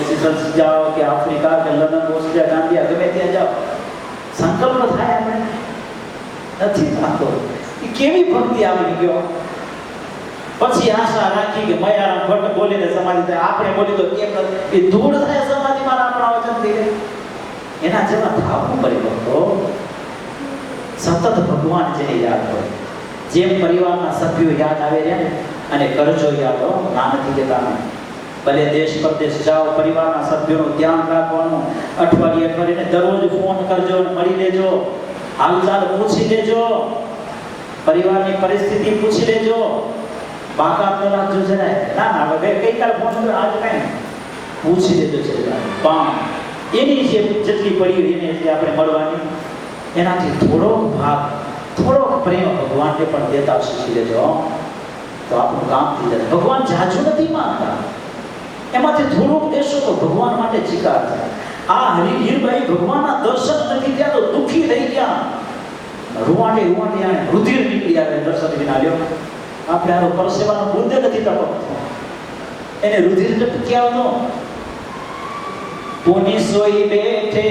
સિસલ્સ જાઓ કે આફ્રિકા કે લંડન ઓસ્ટ્રેલિયા ગાંધિયા ગમે ત્યાં જાઓ સંકલ્પ થાય આપણે નથી થતો. એ કેવી ભક્તિ આવી ગયો. પછી આશા રાખી કે મયારામ ભટ્ટ બોલીને સમાધિ થાય. આપણે બોલી તો કેમ એ ધૂળ થાય સમાધિમાં આપણા વચનથી. એના જેવા થાવું કરી ભક્તો. સતત ભગવાન જેને યાદ હોય. જેમ પરિવારના સભ્યો યાદ આવે છે અને કરજો યાદ હો. ના નથી કહેતા. ભલે દેશ પરદેશ જાઓ પરિવારના સભ્યોનું ધ્યાન રાખવાનું. અઠવાડિયે દરરોજ ફોન કરજો, મળી લેજો, હાલચાલ પૂછી લેજો, પરિવારની પરિસ્થિતિ પૂછી લેજો. બાકાત ન રાખજો જરાય. ના હવે ગઈકાલે ફોન કર્યો આજ કાંઈ પૂછી લેજો છે. પણ એની જે જેટલી પડી હોય એને એટલે આપણે મળવાની. એનાથી થોડોક ભાગ થોડોક પ્રેમ ભગવાનને પણ દેતા શીખી લેજો તો આપણું કામ થઈ જાય. ભગવાન જાજુ નથી માંગતા. એમાંથી થોડુંક દેશો તો ભગવાન માટે ચિકાર થાય. આ હીરબાઈ ભગવાનના દર્શન નથી થયા તો દુઃખી થઈ ગયા. રૂવાટે આને રુધિર નીકળી આવે દર્શન વિના. લ્યો આપણે આનો પરસેવાનો બુદ્ધ નથી ટપકતો. એને રુધિર ટપકી આવતો પુનિ સોઈ બેઠે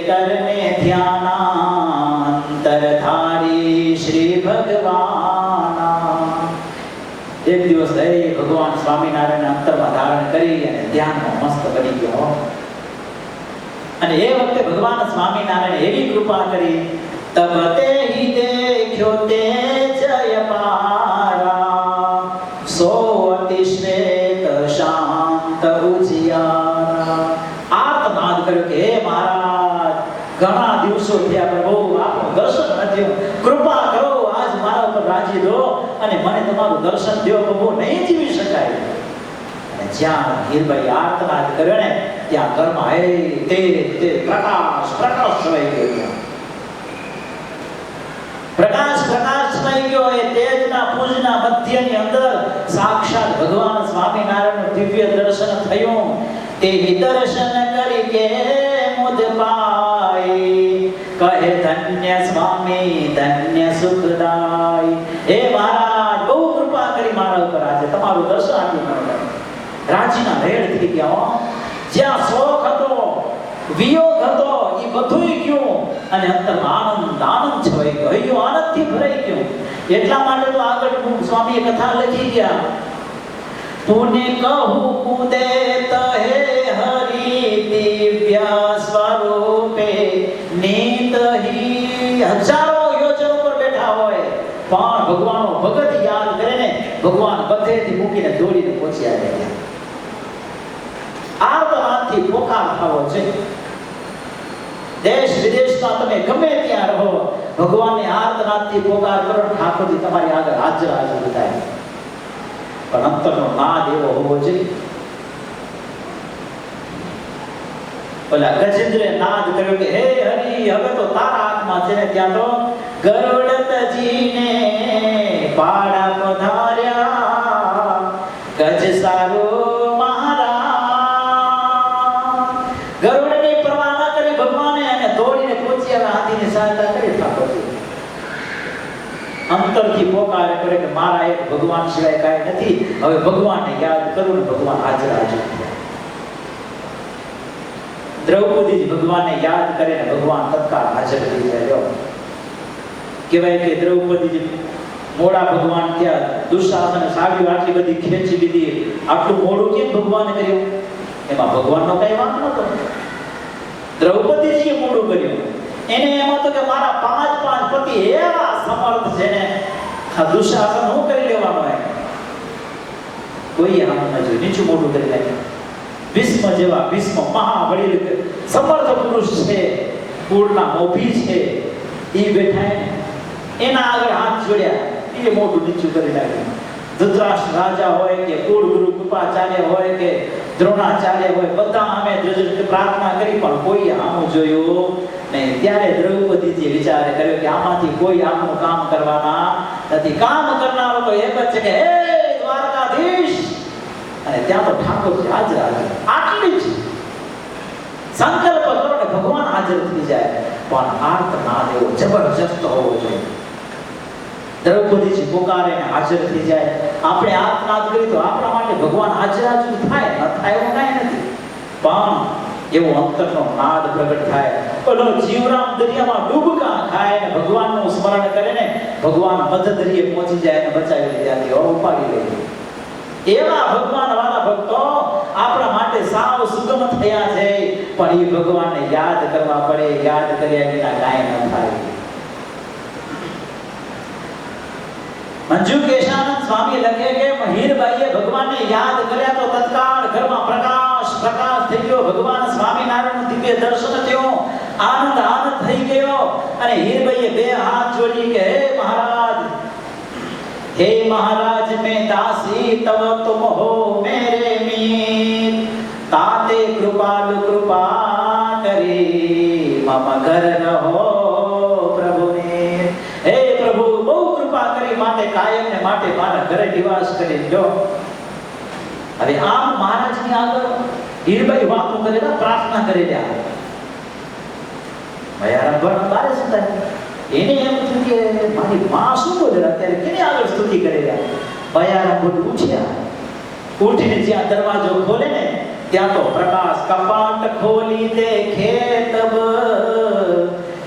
કરને ધ્યાનાંતર ધારી શ્રી ભગવાન. એક દિવસ ભગવાન સ્વામિનારાયણ અંતરમાં ધારણ કરી અને ધ્યાનમાં મસ્ત બની ગયો. અને એ વખતે ભગવાન સ્વામિનારાયણ એવી કૃપા કરી, તબ તે હિ દેખ્યો તે જય પારા, સો અતિ શ્વેત શાંત ઉજિયારા. આર્તનાદ કર્યો કે હે મહારાજ, ઘણા દિવસો થયા પ્રભુ, આપનું દર્શન નથી, કૃપા કરો, આજ મારા ઉપર રાજી દો અને મને તમારું દર્શન દો પ્રભુ, નહીં જીવી શકાય. અને જ્યાં હીરબાઈ આર્તનાદ કર્યો ને ત્યાં ઘરમાં હે તે પ્રકાશ છવાઈ ગયો. પ્રકાશ છવાઈ ગયો. એ તેજના પુંજના મધ્યની અંદર સાક્ષાત ભગવાન સ્વામિનારાયણનું દિવ્ય દર્શન થયું. તે દર્શન કરી કે મુદ પાઈ, કહે ધન્ય સ્વામી ધન્ય સુખદાય. હે મહારાજ, બહુ કૃપા કરી મારા ઉપર, આજે તમારું દર્શન આપ્યું મને. રાજીના રેડ થઈ ગયા. જ્યાં શોખ હતો, વિયોગ હતો, એ બધુંય ગયું અને અંતરમાં આનંદ છવાઈ ગયો. હૈયું આનંદથી ભરાઈ ગયું. એટલા માટે તો આગળ સ્વામીએ કથા લખી ગયા, પુને કહું કુદેત હે હરિ દિવ્ય સ્વરૂપે નીત હી. હજારો યોજનો પર બેઠા હોય પણ ભગવાનનો ભગત યાદ કરે ને, ભગવાન બધેથી મૂકીને દોડીને પહોંચી આવ્યા. આર્તનાદથી પોકાર થવો છે. દેશ વિદેશમાં તમે ગમે ત્યાં રહો, ભગવાનને આર્તનાદથી પોકાર કરો, ઠાકોરજી તમારી આગળ હાજર થાય. પણ અંતરનો નાદ એવો હોવો જોઈએ. ઓલા ગજેન્દ્રે નાદ કર્યો કે હે હરિ, હવે તો તારા હાથમાં છે ને. ત્યાં તો ગરુડતજીને પાડા પધાર્યા, ગજ સારો મહારાજ. ગરુડની પરવા ન કરી ભગવાને અને દોડીને પહોંચી આવ્યા, હાથીની સહાયતા કરી ઠાકોરજી. અંતરથી પોકારે કરે કે મારા એક ભગવાન સિવાય કાંઈ નથી, હવે ભગવાનને યાદ કરું ને ભગવાન હાજર. દ્રૌપદીજી ભગવાનને યાદ કરે ને ભગવાન તત્કાળ હાજર થઈ જાય. કહેવાય કે દ્રૌપદીજી મોડા ભગવાન ત્યાં દુશાસન સાડી આટલી બધી ખેંચી લીધી, આટલું મોડું કેમ ભગવાને કર્યું? એમાં ભગવાનનો કઈ વાંક નતો. દ્રૌપદીજીએ મોડું કર્યું. એને એમ હતું કે મારા પાંચ પતિ એવા સમર્થ છે ને, આ દુશાસન હું કરી લેવાનો. કોઈ આમ ન જોયું, નીચું મોટું કરી નાખ્યું. ભીષ્મ જેવા, ભીષ્મ મહાવડીલ સમર્થ પુરુષ છે, કુળના મોભી છે, એ બેઠા એના આગળ હાથ જોડ્યા, એ મોટું નીચું કરી નાખ્યું. ધૃતરાષ્ટ્ર રાજા હોય કે કુળ ગુરુ કૃપાચાર્ય હોય કે દ્રોણાચાર્ય હોય, બધા અમે પ્રાર્થના કરી પણ કોઈ આમું જોયું નહીં. ત્યારે દ્રૌપદીજી વિચાર કર્યો કે આમાંથી કોઈ આમનું કામ કરવાના નથી. કામ કરનારો તો એક જ છે કે હે દ્વારકાધીશ. અને ત્યાં તો ઠાકોરજી હાજર. આટલી જ સંકલ્પ કરો ને ભગવાન હાજર થઈ જાય. પણ આર્તનાદ એવો જબરજસ્ત હોવો જોઈએ. દ્રૌપદીજી પોકારે ને હાજર થઈ જાય. આપણે આર્તનાદ કરી તો આપણા માટે ભગવાન હાજર થાય, ન થાય એવું કાંઈ નથી. પણ એવો અંતરનો નાદ પ્રગટ થાય. પેલો જીવરામ દરિયામાં ડૂબકા ખાય ને ભગવાનનું સ્મરણ કરે ને, ભગવાન મધદરિયે પહોંચી જાય અને બચાવી લે, ત્યાંથી ઉપાડી લે. એવા ભગવાન વાળા ભક્તો આપણા માટે સાવ સુગમ થયા છે. પણ એ ભગવાનને યાદ કરવા પડે, યાદ કર્યા વિના કાંઈ ન થાય. મંજુ કેશાનંદ સ્વામી લખે કે હીરબાઈએ ભગવાનને યાદ કર્યા તો તત્કાળ ઘરમાં પ્રકાશ થઈ ગયો. ભગવાન સ્વામિનારાયણનું દિવ્ય દર્શન થયું, આનંદ થઈ ગયો. અને હીરબાઈએ બે હાથ જોડી કે હે મહારાજ મેં દાસી તવ તુમ હો મેરે મીત, તાતે કૃપાલુ કૃપા કરી મમ ઘર રહો પ્રભુ ને. હે પ્રભુ, બહુ કૃપા કરી માટે કાયમ ને માટે મારા ઘરે નિવાસ કરી જો. હવે આમ મહારાજની આગળ હીરબાઈ વાતો કરેલા, પ્રાર્થના કરેલા. ભયારા ભણ બારે સુતા એને એમ થયું કે મારી માં શું બોલે અત્યારે, કેને આગળ સ્તુતિ કરેલા. ભયારા બોલ ઉઠ્યા. ઉઠીને જ્યાં દરવાજો ખોલે ને ત્યાં તો પ્રકાશ કપાટ ખોલી દેખે તબ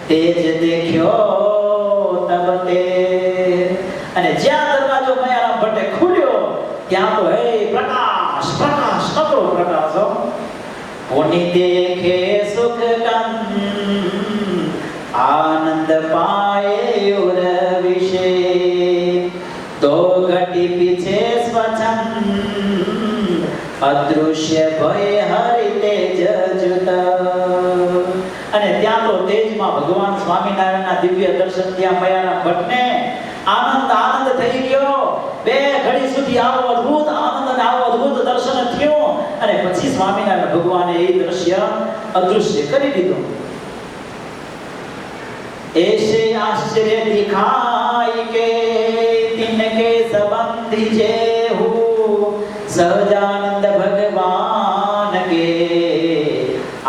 તેજ દેખ્યો તબ તે. અને જ્યાં દરવાજો મયારામ ભટ્ટે ખુલ્યો ત્યાં તો હે પ્રકાશ પ્રકાશ નકરો પ્રકાશ. કોની દેખે સુખ કંદ આનંદ પાએ ઉર વિશે તો ઘટી પીછે સ્વચ્છંદ અદૃશ્ય ભય હરિ તેજ જુત. અને ત્યાં તો તેજમાં ભગવાન સ્વામિનારાયણના દિવ્ય દર્શન ત્યાં મયારામ ભટ્ટને આનંદ આનંદ થઈ ગયો. બે ઘડી સુધી આવો અદ્ભુત આનંદ અને આવો અદ્ભુત દર્શન થયું અને પછી સ્વામિનારાયણ ભગવાને એ દ્રશ્ય અદૃશ્ય કરી દીધું. ऐसे आश्चर्य दिखाई के तिनके संबंधी जे हूँ सहजानंद भगवान के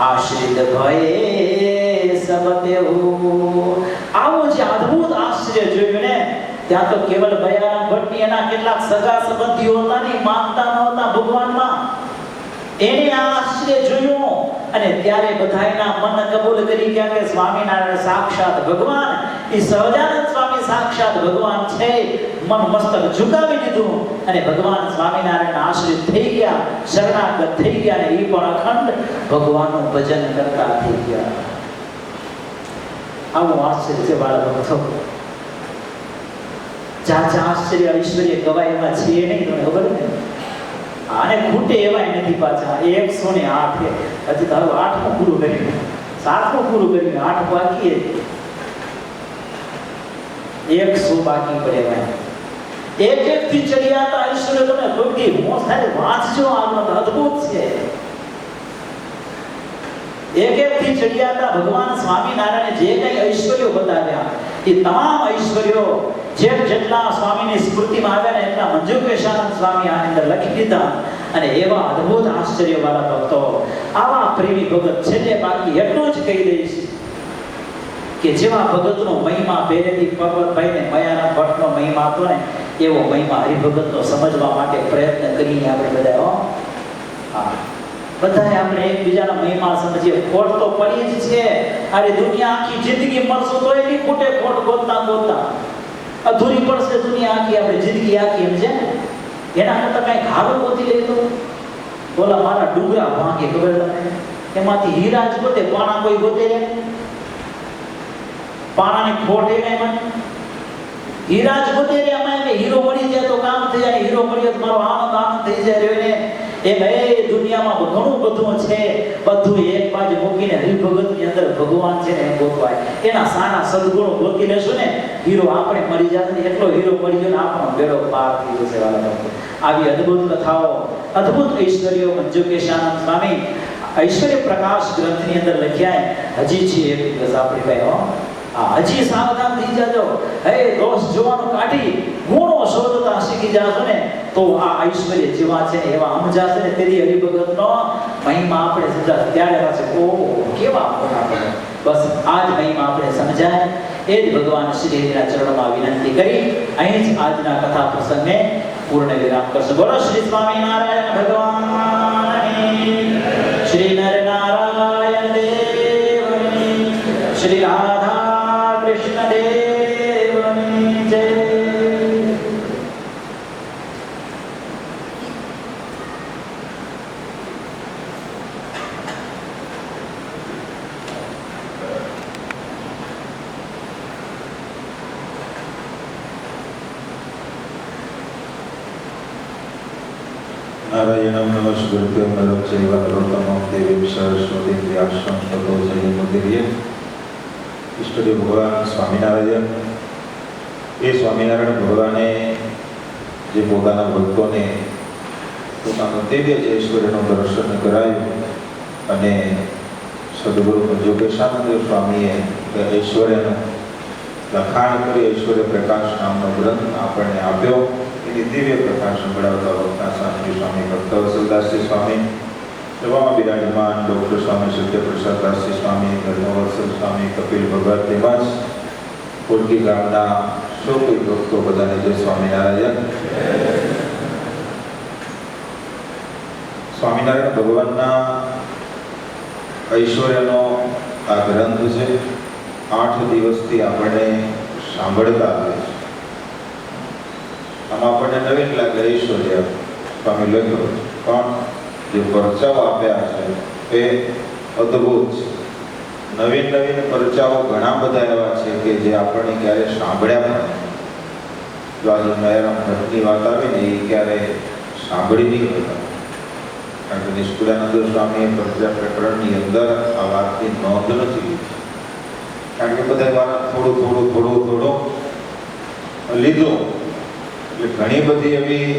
आश्रित भये सबते हूँ. આવું જે અદ્ભુત આશ્ચર્ય જોયું ને ત્યાં તો કેવલ મયારામ ભટ્ટની એના કેટલાક સગા સંબંધીઓ હતા ને માનતા નહોતા ભગવાનમાં. એને આ આશ્ચર્ય જોયું અને ત્યારે બધાયના મન કબૂલ કરી ગયા કે સ્વામિનારાયણ સાક્ષાત ભગવાન, એ સહજાનંદ સ્વામી સાક્ષાત ભગવાન છે. મન મસ્તક ઝુકાવી દીધું અને ભગવાન સ્વામિનારાયણ આશ્રિત થઈ ગયા, શરણાગત થઈ ગયા અને એ પણ અખંડ ભગવાનનું ભજન કરતા થઈ ગયા. આવું આશ્ચર્ય છે બાળકો. ચાચા આશ્ચર્ય ઐશ્વર્ય ગવાયમાં છે નહીં, તમને ખબર ને? આને ખૂટે એવાય નથી પાછા. 108 હજી તારું 8મું પૂરું કર્યું, 7મું પૂરું કર્યું, 8 બાકી, 100 બાકી પડે ભાઈ. એક એક થી ચડિયાતા ઐશ્વર્ય તમે કોઈ મોસ થાય વાંચજો, આગળ અદ્ભુત છે. એક એક થી ચડિયાતા ભગવાન સ્વામિનારાયણે જે કઈ ઐશ્વર્યો બતાવ્યા એ તમામ ઐશ્વર્યો જેટલા સ્વામીની સ્મૃતિમાં આવ્યા ને એટલા મંજુકેશાનંદ સ્વામી આની અંદર લખી દીધા. અને એવા અદ્ભુત આશ્ચર્ય વાળા ભક્તો, આવા પ્રેમી ભગત છેલ્લે બાકી એટલું જ કહી દઈશ કે જેવા ભગતનો મહિમા પહેલેથી પર્વતભાઈને મયારામ ભટ્ટનો મહિમા હતો ને એવો મહિમા હરિભગતનો સમજવા માટે પ્રયત્ન કરીને આપણે બધા બધાએ આપણે એકબીજાના મહિમા સમજીએ. ખોટ તો પડી જ છે. અરે દુનિયા આખી જિંદગી મળશું તો એની ખોટે ખોટ ગોતતા ગોતતા અધૂરી પડશે દુનિયા આખી, આપણે જિંદગી આખી એમ છે ને. એના કરતા કઈ ખારું ગોતી લેતો. બોલા મારા ડુંગરા ભાંગે, ખબર તમને? એમાંથી હીરા જ ગોતે, પાણા કોઈ ગોતે રે? પાણાની ખોટ એ કઈ મને હીરા જ ગોતે રે. એમાં હીરો મળી જાય તો કામ થઈ જાય, હીરો મળ્યો તો મારો આનંદ થઈ જાય ને. એમ એ દુનિયામાં ઘણું બધું છે, બધું એક બાજુ મૂકીને હરિભગતની અંદર ભગવાન છે ને એમ ગોતવાય. એના સારા સદગુણો ગોતી લેશું ને હીરો આપણે મળી જશે ને એટલો હીરો મળી ગયો ને આપણો બેડો પાર થઈ જશે વાલા ભક્તો. આવી અદ્ભુત કથાઓ, અદ્ભુત ઐશ્વર્યો મંજુકેશાનંદ સ્વામી ઐશ્વર્ય પ્રકાશ ગ્રંથની અંદર લખ્યા. હજી છે એક દિવસ આપણી ભાઈ હજી સાવધાન થઈ જાજો. હે દોષ જોવાનું કાઢી ગુણો શોધતા શીખી જાશો ને તો આ ઐશ્વર્ય જેવા છે ને એવા સમજાશે ને તેરી હરિભગતનો મહિમા આપણે સમજાશે. ત્યારે પાસે ઓહો કેવા મોટા ભગત. બસ આ જ મહિમા આપણે સમજાય એ જ ભગવાન શ્રીના ચરણોમાં વિનંતી કરી અહીં જ આજના કથા પ્રસંગને પૂર્ણ વિરામ કરશું. બોલો શ્રી સ્વામિનારાયણ ભગવાનની, શ્રી નરનારાયણ દેવની, શ્રી રાધા કૃષ્ણ દેવની જય. નારાયણમ નમસ્કૃત્યમ નરં ચૈવ નરોત્તમં દેવીં સરસ્વતીં વ્યાસં તતો જયમુદીરયે. ઈષ્ટદેવ ભગવાન સ્વામિનારાયણ, એ સ્વામિનારાયણ ભગવાને જે પોતાના ભક્તોને પોતાનું દિવ્ય ઐશ્વર્યનું દર્શન કરાયું અને સદગુરુ મંજુકેશાનંદ સ્વામીએ ઐશ્વર્યનું લખાણ કરી ઐશ્વર્ય પ્રકાશ નામનો ગ્રંથ આપણને આપ્યો. એની દિવ્ય પ્રકાશ સંભળાવતા વખતા શાંતિ સ્વામી, ભક્તવત્સલદાસજી સ્વામી, એવામાં બિરાજમાન ડૉક્ટર સ્વામી સત્યપ્રસાદદાસજી સ્વામી, ધર્મવત્સલ સ્વામી, કપિલ ભગત તેમજ કોટકી ગામના સૌ કોઈ ભક્તો બધાને જય સ્વામિનારાયણ. સ્વામિનારાયણ ભગવાનના ઐશ્વર્યનો આ ગ્રંથ છે. 8 દિવસથી આપણને સાંભળતા આવે છે. આમાં આપણને નવીન લાગે ઐશ્વર્ય સ્વામી લખ્યો, પણ જે પરચાઓ આપ્યા છે એ અદ્ભુત છે. નવીન નવીન પરચાઓ ઘણા બધા એવા છે કે જે આપણને ક્યારે સાંભળ્યા પણ નથી. જો આજે મયારામ ભટ્ટની વાત આવી ને એ ક્યારે સાંભળી નહીં હતા, કારણ કે નિષ્કુળાનંદ સ્વામીએ પરચા પ્રકરણની અંદર આ વાતની નોંધ નથી લીધી, કારણ કે બધા વાત થોડું લીધો. એટલે ઘણી બધી એવી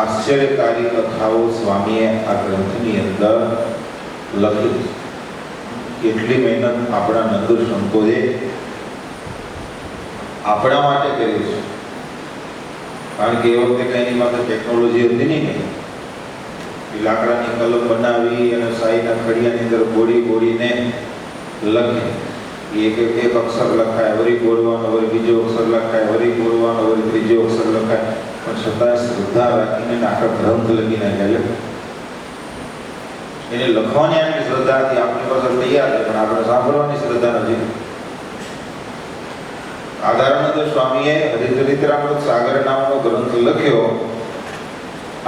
આશ્ચર્યકારી કથાઓ સ્વામીએ આ ગ્રંથની અંદર લખી છે. કેટલી મહેનત આપણા નંદ સંતોએ આપણા માટે કરી છે, કારણ કે એ વખતે કઈ એની માટે ટેકનોલોજી હતી નહીં ને. લાકડાની કલમ બનાવી અને શાહીના ખડિયાની અંદર બોડીને લખી. એક અક્ષર લખાય, વળી બોલવાનો, વળી બીજો અક્ષર લખાય, વળી બોલવાનો, વળી ત્રીજો અક્ષર લખાય, પણ છતાં શ્રદ્ધા રાખીને આખા ગ્રંથ લખી નાખ્યા. એને લખવાની આટલી શ્રદ્ધા હતી, આપણી પાસે તૈયાર છે, પણ આપણે સાંભળવાની શ્રદ્ધા નથી. આધારાનંદ સ્વામીએ હરિચરિત્રામૃત સાગર નામનો ગ્રંથ લખ્યો.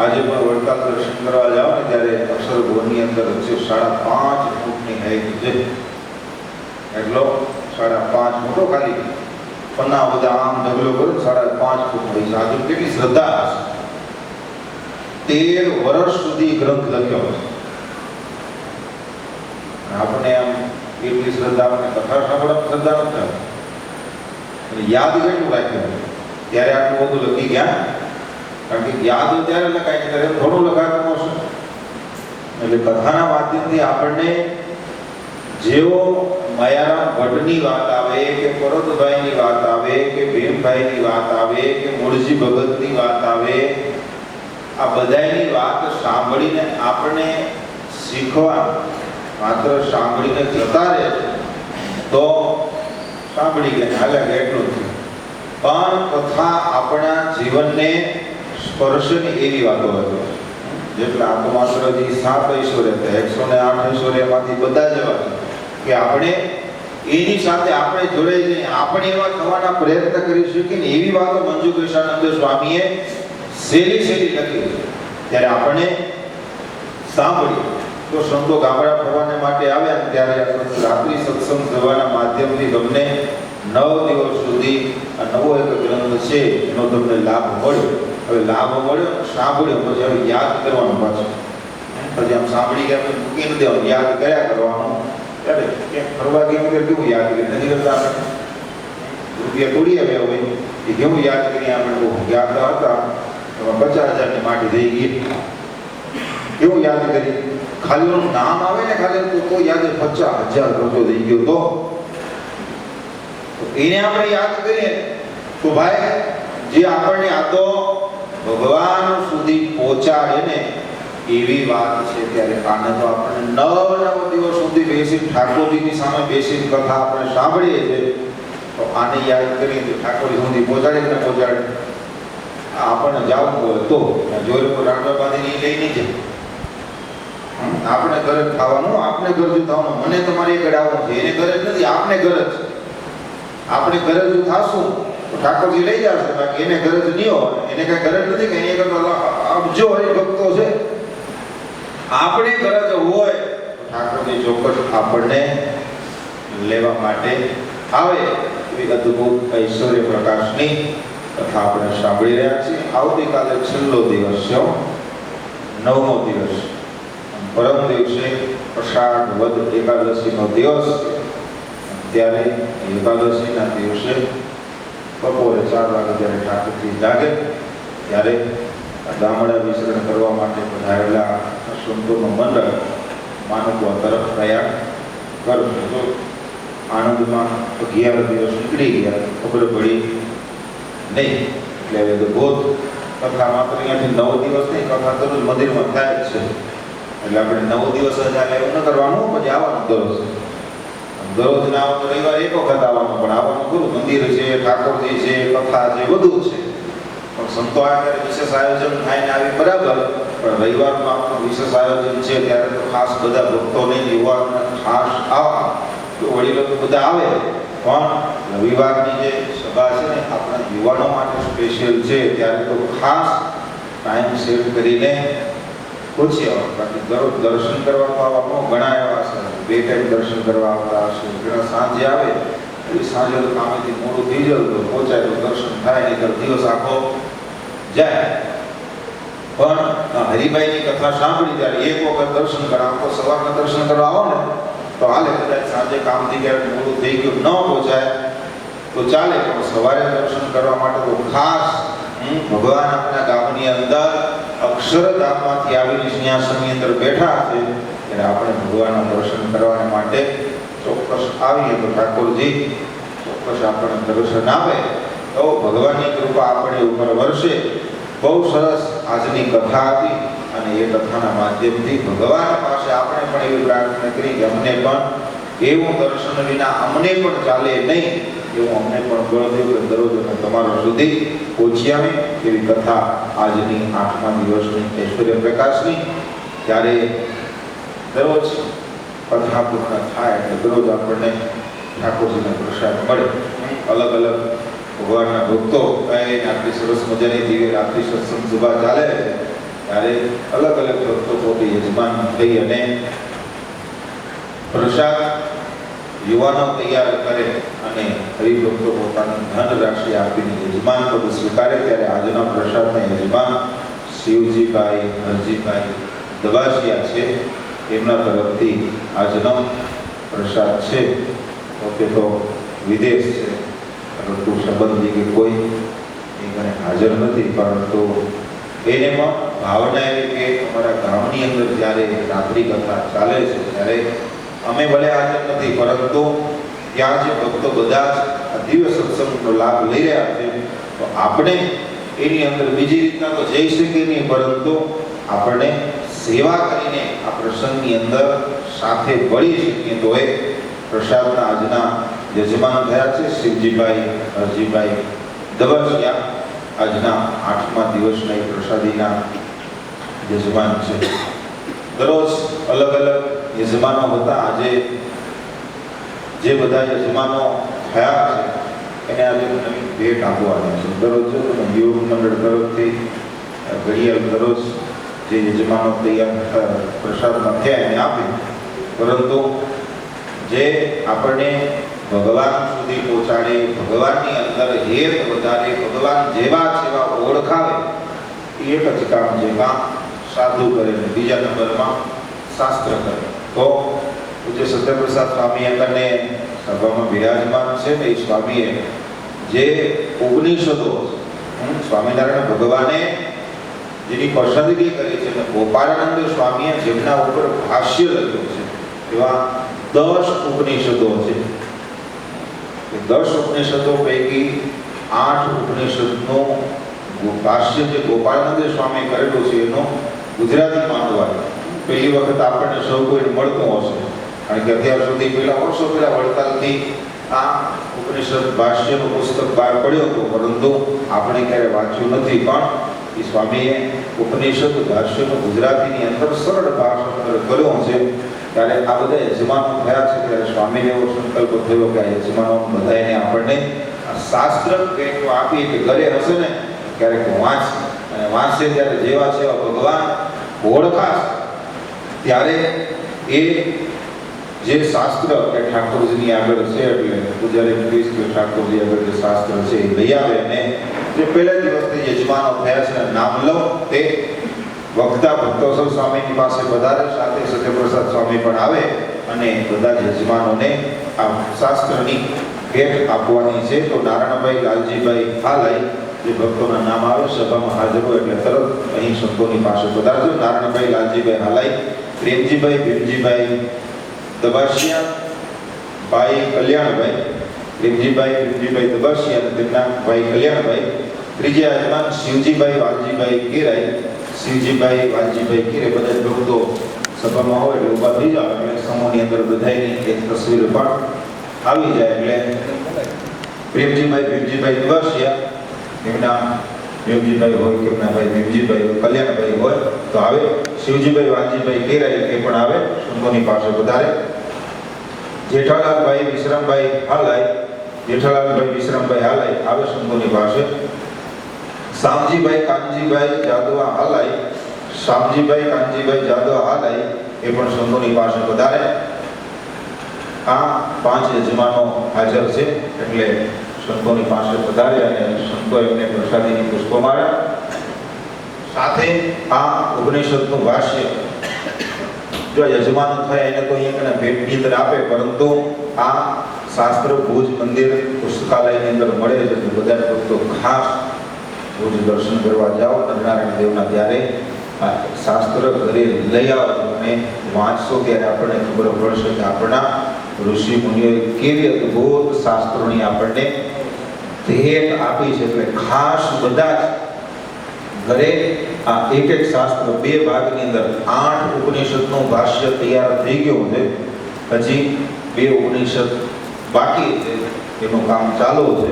આજે પણ વડતાલ દર્શન કરવા જાઓ ને ત્યારે અક્ષરભવનની અંદર છે 5.5 ફૂટની હાઈટ છે. એટલો 5.5 ફૂટો, ખાલી પન્ના બધા આમ ઢગલો કરો 5.5 ફૂટ હોય. સાધુ કેટલી શ્રદ્ધા હશે. 13 વર્ષ સુધી ગ્રંથ લખ્યો છે. આપણે આમ એટલી શ્રદ્ધા, આપણે કથા સાંભળવાની શ્રદ્ધા નથી, યાદ કેટલું રાખ્યું ત્યારે આટલું બધું લખી ગયા. કારણ કે યાદ ત્યારે લખાય ને ત્યારે થોડું લખાતું હશે. એટલે કથાના માધ્યમથી આપણને જેવો મયારામ ભટ્ટની વાત આવે, કે પરતભાઈની વાત આવે, કે ભીમભાઈની વાત આવે, કે મૂળજી ભગતની વાત આવે, આ બધાની વાત સાંભળીને આપણે શીખવા માત્ર સાંભળીને જતા રહે તો સાંભળી ગયા હાલ્યા એટલું જ. પણ કથા આપણા જીવનને સ્પર્શની એવી વાતો હતી. જેટલા આ તો માત્ર જે 7 ઐશ્વર્ય હતા, 108 ઐશ્વર્યમાંથી બધા જ એવા કે આપણે એની સાથે આપણે જોડાઈ જઈએ, આપણે એવા થવાના પ્રયત્ન કરી શકીએ ને એવી વાતો મંજુકૃષ્ણાનંદ સ્વામીએ શેરી લખી છે. ત્યારે આપણે સાંભળીએ તો સંતો ગામડા ફરવાને માટે આવ્યા ત્યારે રાત્રિ સત્સંગ જવાના માધ્યમથી તમને 9 દિવસ સુધી આ નવો એક ગ્રંથ છે એનો તમને લાભ મળ્યો. હવે લાભ મળ્યો, સાંભળ્યો, પછી હવે યાદ કરવાનું પાછું. પછી આમ સાંભળી ગયા પછી મૂકી નથી દેવાનું, યાદ કર્યા કરવાનું. ત્યારે ક્યાંક ફરવા ગયા વગર કેવું યાદ કરી નથી કરતા આપણે. રૂપિયા તોડી આવ્યા હોય એ કેવું યાદ કરીએ આપણે. યાદ હતા એમાં 50,000ની માટી થઈ ગઈ, કેવું યાદ કરી. ખાલી નામ આવે ને ખાલી તો યાદ 50,000 ખર્ચો થઈ ગયો. તો એને આપણે યાદ કરીએ તો ભાઈ જે આપણને આ તો ભગવાન સુધી પહોંચાડે ને એવી વાત છે. ત્યારે આને તો આપણે 9 દિવસ સુધી બેસી ઠાકોરજીની સામે બેસીને કથા આપણે સાંભળીએ છીએ, તો આને યાદ કરીએ તો ઠાકોરજી સુધી પહોંચાડે કે ન પહોંચાડે. આપણને જવું હોય તો જોઈ લો રાંડવા બાંધીને લઈ નહીં જાય. આપણે ઘરે ખાવાનું, આપણે ગરજુ થવાનું. મને તમારે ઘરે આવવાનું છે, એને ઘરે જ નથી, આપણે ઘરે જ. આપણે ગરજ થાશું તો ઠાકોરજી લઈ જશે, બાકી એને ગરજ નહીં હોય, એને કઈ ગરજ નથી કે એની અબજો હરિભક્તો છે. આપણે ગરજ હોય તો ઠાકોરજી ચોક્કસ આપણને લેવા માટે આવે. એવી અદ્ભુત ઐશ્વર્ય પ્રકાશની કથા આપણે સાંભળી રહ્યા છીએ. આવતીકાલે છેલ્લો દિવસ છે, 9મો દિવસ. પરમ દિવસે અષાઢ વદ એકાદશીનો દિવસ. ત્યારે એકાદશીના દિવસે બપોરે 4 વાગે જ્યારે ઠાકોરજી જાગે ત્યારે ગામડા વિચરણ કરવા માટે પધારેલા સંતોનું મંડળ માનકવા તરફ પ્રયાણ કરવું. તો આનંદમાં 11 દિવસ નીકળી ગયા, ખબર પડી નહીં. એટલે હવે અદભુત કથા માત્ર અહીંયાથી 9 દિવસ નહીં, કથા દરરોજ મંદિરમાં થાય જ છે. એટલે આપણે 9 દિવસ જ એવું ન કરવાનું, પછી આવવાનું દરરોજ ના આવો તો રવિવારે એક વખત આવવાનું, પણ આવવાનું ખરું. મંદિર છે, ઠાકોરજી છે, કથા છે, બધું છે. પણ સંતો આ વિશેષ આયોજન થાય ને આવી બરાબર, પણ રવિવારનું આપણું વિશેષ આયોજન છે ત્યારે તો ખાસ બધા ભક્તોને યુવાનોને ખાસ આવવા તો વડીલો તો બધા આવે, પણ રવિવારની જે સભા છે ને આપણા યુવાનો માટે સ્પેશિયલ છે ત્યારે તો ખાસ ટાઈમ સેટ કરીને પૂછી આવો. બાકી દરરોજ દર્શન કરવા આપણો ઘણા એવા છે, 2 ટાઈમ દર્શન કરવા આવતા હશે, ઘણા સાંજે આવે એટલે સાંજે તો કામેથી મોડું થઈ જતું તો પહોંચાય તો દર્શન થાય નહીં તો દિવસ આખો જાય. પણ હરિભાઈની કથા સાંભળી ત્યારે એક વખત દર્શન કરાવો તો સવારના દર્શન કરવા આવો ને તો હાલે, કદાચ સાંજે કામથી ક્યારેક મોડું થઈ ગયું ન પહોંચાય તો ચાલે, પણ સવારે દર્શન કરવા માટે તો ખાસ ભગવાન આપણા ગામની અંદર અક્ષરધામમાંથી આવીને સિંહાસનની અંદર બેઠા છે ત્યારે આપણે ભગવાનના દર્શન કરવા માટે ચોક્કસ આવીએ તો ઠાકોરજી ચોક્કસ આપણને દર્શન આપે તો ભગવાનની કૃપા આપણી ઉપર વરસે. બહુ સરસ આજની કથા હતી અને એ કથાના માધ્યમથી ભગવાન પાસે આપણે પણ એવી પ્રાર્થના કરી કે અમને પણ એવું દર્શન વિના અમને પણ ચાલે નહીં, એવું અમને પણ બળદેવ દરરોજ અમે તમારા સુધી પહોંચી આવે એવી કથા આજની 8મા દિવસની ઐશ્વર્ય પ્રકાશની. ત્યારે દરરોજ કથા પૂર્ણ થાય એટલે દરરોજ આપણને ઠાકોરજીનો પ્રસાદ મળે. અલગ અલગ ભગવાનના ભક્તો આટલી સરસ મજાની દિવ્ય રાત્રિ સત્સંગ સભા ચાલે છે ત્યારે અલગ અલગ ભક્તો પોતે યજમાન થઈ અને પ્રસાદ યુવાનો તૈયાર કરે અને હરિભક્તો પોતાની ધન રાશિ આપીને યજમાન પદ સ્વીકારે. ત્યારે આજના પ્રસાદના યજમાન શિવજીભાઈ હરજીભાઈ દબાસિયા છે, એમના તરફથી આજનો પ્રસાદ છે. પોતે તો વિદેશ છે પરંતુ સંબંધી કે કોઈ એને હાજર નથી, પરંતુ એને પણ ભાવના એવી કે અમારા ગામની અંદર જ્યારે રાત્રિ કથા ચાલે છે ત્યારે અમે ભલે હાજર નથી પરંતુ ત્યાં જે ભક્તો બધા જ આ દિવ્ય સત્સંગનો લાભ લઈ રહ્યા છે તો આપણે એની અંદર બીજી રીતના તો જઈ શકીએ નહીં, પરંતુ આપણે સેવા કરીને આ પ્રસંગની અંદર સાથે વળી શકીએ. તો એ પ્રસાદના આજના યજમાન થયા છે શિવજીભાઈ હરજીભાઈ દબસિયા, આજના 8મા દિવસના એ પ્રસાદીના યજમાન છે. દરરોજ અલગ અલગ યજમાનો હતા. આજે જે બધા યજમાનો થયા છે એને આજે નવી ભેટ આપવાની છે. દરરોજ યોગ મંડળ તરફથી ઘડિયાળ દરરોજ જે યજમાનો તૈયાર પ્રસાદમાં થયા એને આપી, પરંતુ જે આપણને ભગવાન સુધી પહોંચાડે, ભગવાનની અંદર હેત વધારે, ભગવાન જેવા જેવા ઓળખાવે એ એક જ કામ જે કામ સાધુ કરે ને બીજા નંબરમાં શાસ્ત્ર કરે. તો પૂજ્ય સત્યપ્રસાદ સ્વામી અને સભામાં બિરાજમાન છે ને એ સ્વામીએ જે ઉપનિષદો સ્વામિનારાયણ ભગવાને જેની પસંદગી કરી છે અને ગોપાળાનંદ સ્વામીએ જેમના ઉપર ભાષ્ય લખ્યું છે એવા 10 ઉપનિષદો છે. 10 ઉપનિષદો પૈકી 8 ઉપનિષદનું ભાષ્ય જે ગોપાળાનંદ સ્વામી કરેલું છે એનો ગુજરાતીમાં અનુવાદ પહેલી વખત આપણને સૌ કોઈને મળતું હશે, કારણ કે અત્યાર સુધી પહેલા વર્ષો પહેલા વડતાલથી આ ઉપનિષદ ભાષ્યનું પુસ્તક બહાર પડ્યું હતું, પરંતુ આપણે ક્યારે વાંચ્યું નથી. પણ એ સ્વામીએ ઉપનિષદ ભાષ્યનું ગુજરાતીની અંદર સરળ ભાષાંતર કર્યો છે. ત્યારે આ બધા યજમાનો થયા છે ત્યારે સ્વામીને એવો સંકલ્પ થયો કે આ યજમાનો બધાને આપણને આ શાસ્ત્ર ભેટો આપી કે ઘરે હશે ને ક્યારેક વાંચશે, અને વાંચશે ત્યારે જેવા જેવા ભગવાન ઓળખાશે ત્યારે એ જે શાસ્ત્ર કે ઠાકોરજીની આગળ છે એટલે પૂજારી કહીશ કે ઠાકોરજી આગળ જે શાસ્ત્ર છે એ લઈ આવે અને જે પહેલા દિવસથી યજમાનો થયા છે નામ લો તે વક્તા ભક્તોસવ સ્વામીની પાસે વધારે સાથે સત્યપ્રસાદ સ્વામી પણ આવે અને બધા યજમાનોને આ શાસ્ત્રની ભેટ આપવાની છે. તો નારાયણભાઈ લાલજીભાઈ હાલાઈ જે ભક્તોના નામ આવે સભામાં હાજર હોય એટલે તરત અહીં સંતોની પાસે પધારજો. નારાયણભાઈ લાલજીભાઈ હાલાઈ, પ્રેમજીભાઈ ભીમજીભાઈ દબાસિયા, ભાઈ કલ્યાણભાઈ, પ્રેમજીભાઈ ભીમજીભાઈ દબાસિયા અને તેમના ભાઈ કલ્યાણભાઈ. ત્રીજા યજમાન શિવજીભાઈ વાલજીભાઈ કેરાઈ, શિવજીભાઈ વાલજીભાઈ કેરે. બધા ભક્તો સભામાં હોય એટલે ઊભા થઈ જાવ એટલે સમૂહની અંદર બધાની એક તસવીર પણ આવી જાય. એટલે પ્રેમજીભાઈ ભીમજીભાઈ દબાસિયા, એમના દેવજીભાઈ હોય કે એમના ભાઈ દેવજીભાઈ હોય, કલ્યાણભાઈ હોય તો આવે. શિવજીભાઈ વાલજીભાઈ કેરાઈ એ પણ આવે, સંતોની પાસે વધારે. જેઠાલાલભાઈ વિશ્રામભાઈ હાલાઈ, જેઠાલાલભાઈ વિશ્રામભાઈ હાલાઈ આવે સંતોની પાસે. શામજીભાઈ કાનજીભાઈ જાદવા હાલાઈ, શામજીભાઈ કાનજીભાઈ જાદવા હાલાઈ એ પણ સંતોની પાસે વધારે. આ 5 યજમાનો હાજર છે એટલે સંતોની પાસે વધારે અને સંતો એમને પ્રસાદીની પુષ્પમાળા સાથે આ ઉપનિષદનું ભાષ્ય જો યજમાનો થયા એને તો અહીંયા ભેટની અંદર આપે, પરંતુ આ શાસ્ત્ર ભુજ મંદિર પુસ્તકાલયની અંદર મળે છે. તો બધા ભક્તો ખાસ ભુજ દર્શન કરવા જાઓ નરનારાયણ દેવના, ત્યારે આ શાસ્ત્ર ઘરે લઈ આવો અને વાંચશો ત્યારે આપણને ખબર પડશે કે આપણા ઋષિ મુનિઓએ કેવી અદ્ભુત શાસ્ત્રોની આપણને ભેટ આપી છે. એટલે ખાસ બધા જ ઘરે આ એક શાસ્ત્ર 2 ભાગની અંદર 8 ઉપનિષદનું ભાષ્ય તૈયાર થઈ ગયું છે. હજી 2 ઉપનિષદ બાકી છે, એનું કામ ચાલુ છે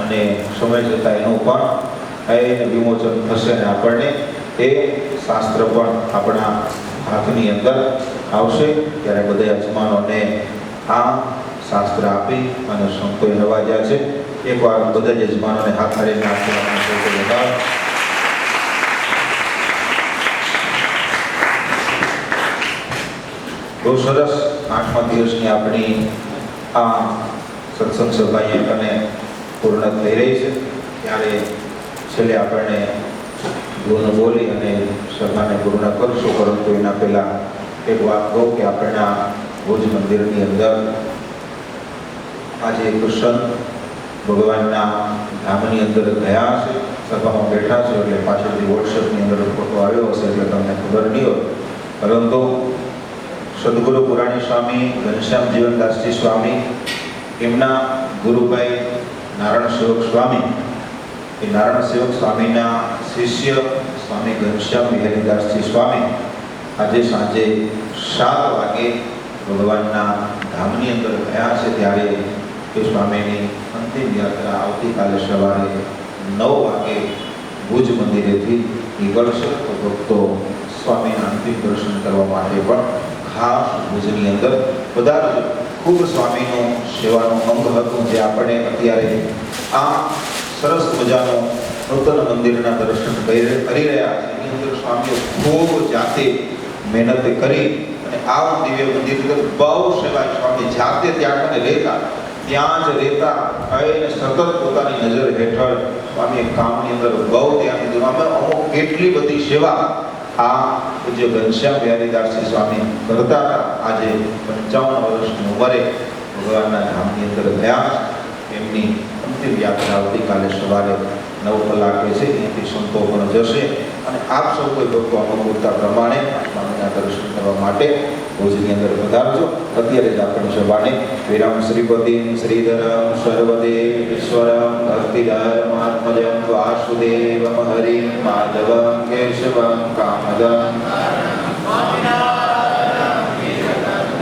અને સમય જતાં એનું પણ વિમોચન થશે અને આપણને એ શાસ્ત્ર પણ આપણા હાથની અંદર આવશે. ત્યારે બધા યજમાનોને આ શાસ્ત્ર આપી અને સંતોએ નવાજ્યા છે. એકવાર બધા યજમાનોને હાથ હારીને આપવા. બહુ સરસ 8મા દિવસની આપણી આ સત્સંગ સભા અહીંયા પૂર્ણ થઈ રહી છે. ત્યારે છેલ્લે આપણને ગુણ બોલી અને સભાને પૂર્ણ કરશું, પરંતુ એના પહેલા એક વાત કહું કે આપણા ભુજ મંદિરની અંદર આજે કૃષ્ણ ભગવાનના ધામની અંદર ગયા છે, સભામાં બેઠા છે. એટલે પાછળથી વોટ્સએપની અંદર ફોટો આવ્યો હશે એટલે તમને ખબર નહીં હોય, પરંતુ સદગુરુ પુરાણી સ્વામી ઘનશ્યામ જીવનદાસજી સ્વામી એમના ગુરુભાઈ નારાયણ સેવક સ્વામી, એ નારાયણ સેવક સ્વામીના શિષ્ય સ્વામી ઘનશ્યામ વિહારીદાસજી સ્વામી આજે સાંજે 7 વાગે ભગવાનના ધામની અંદર ગયા છે. ત્યારે એ સ્વામીની અંતિમ યાત્રા આવતીકાલે સવારે 9 વાગે ભુજ મંદિરેથી નીકળશે. તો ભક્તો સ્વામીના અંતિમ દર્શન કરવા માટે પણ ખાસ ભુજની અંદર બધા જ ખૂબ સ્વામીનું સેવાનું અંગ હતું, જે આપણે અત્યારે આ સરસ મજાનું નૂતન મંદિરના દર્શન કરી રહ્યા છે. એની અંદર સ્વામીઓ ખૂબ જાતે મહેનત કરી અને આ દિવ્ય મંદિર અંદર બહુ સેવા સ્વામી જાતે ત્યાં રહેતા, ત્યાં જ રહેતા અને સતત પોતાની નજર હેઠળ સ્વામી કામની અંદર બહુ ત્યાં દીધું. અમુક કેટલી બધી સેવા આ પૂજ્ય ઘનશ્યામ વિહારીદાસજી સ્વામી કરતા હતા. આજે 55 વર્ષની ઉંમરે ભગવાનના ધામની અંદર ગયા. એમની અંતિમ યાત્રા આવતીકાલે સવારે 9 કલાકે છે. અહીંથી સંતો પણ જશે અને આપ સૌ કોઈ ભક્તો અનુકૂળતા પ્રમાણે સ્વામીના દર્શન કરવા માટે ભુજની અંદર પધારજો. અત્યારે જ આપણે સભાને વિરામ શ્રીપતિ શ્રીધરમ સર્વદેવ ઈશ્વરમ ભક્તિધર્મ આત્મજમ વાસુદેવમ હરિ માધવમ કેશવમ કામદમ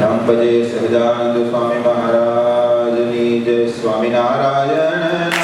રામ ભજે સહજાનંદ સ્વામી મહારાજની જય. સ્વામિનારાયણ.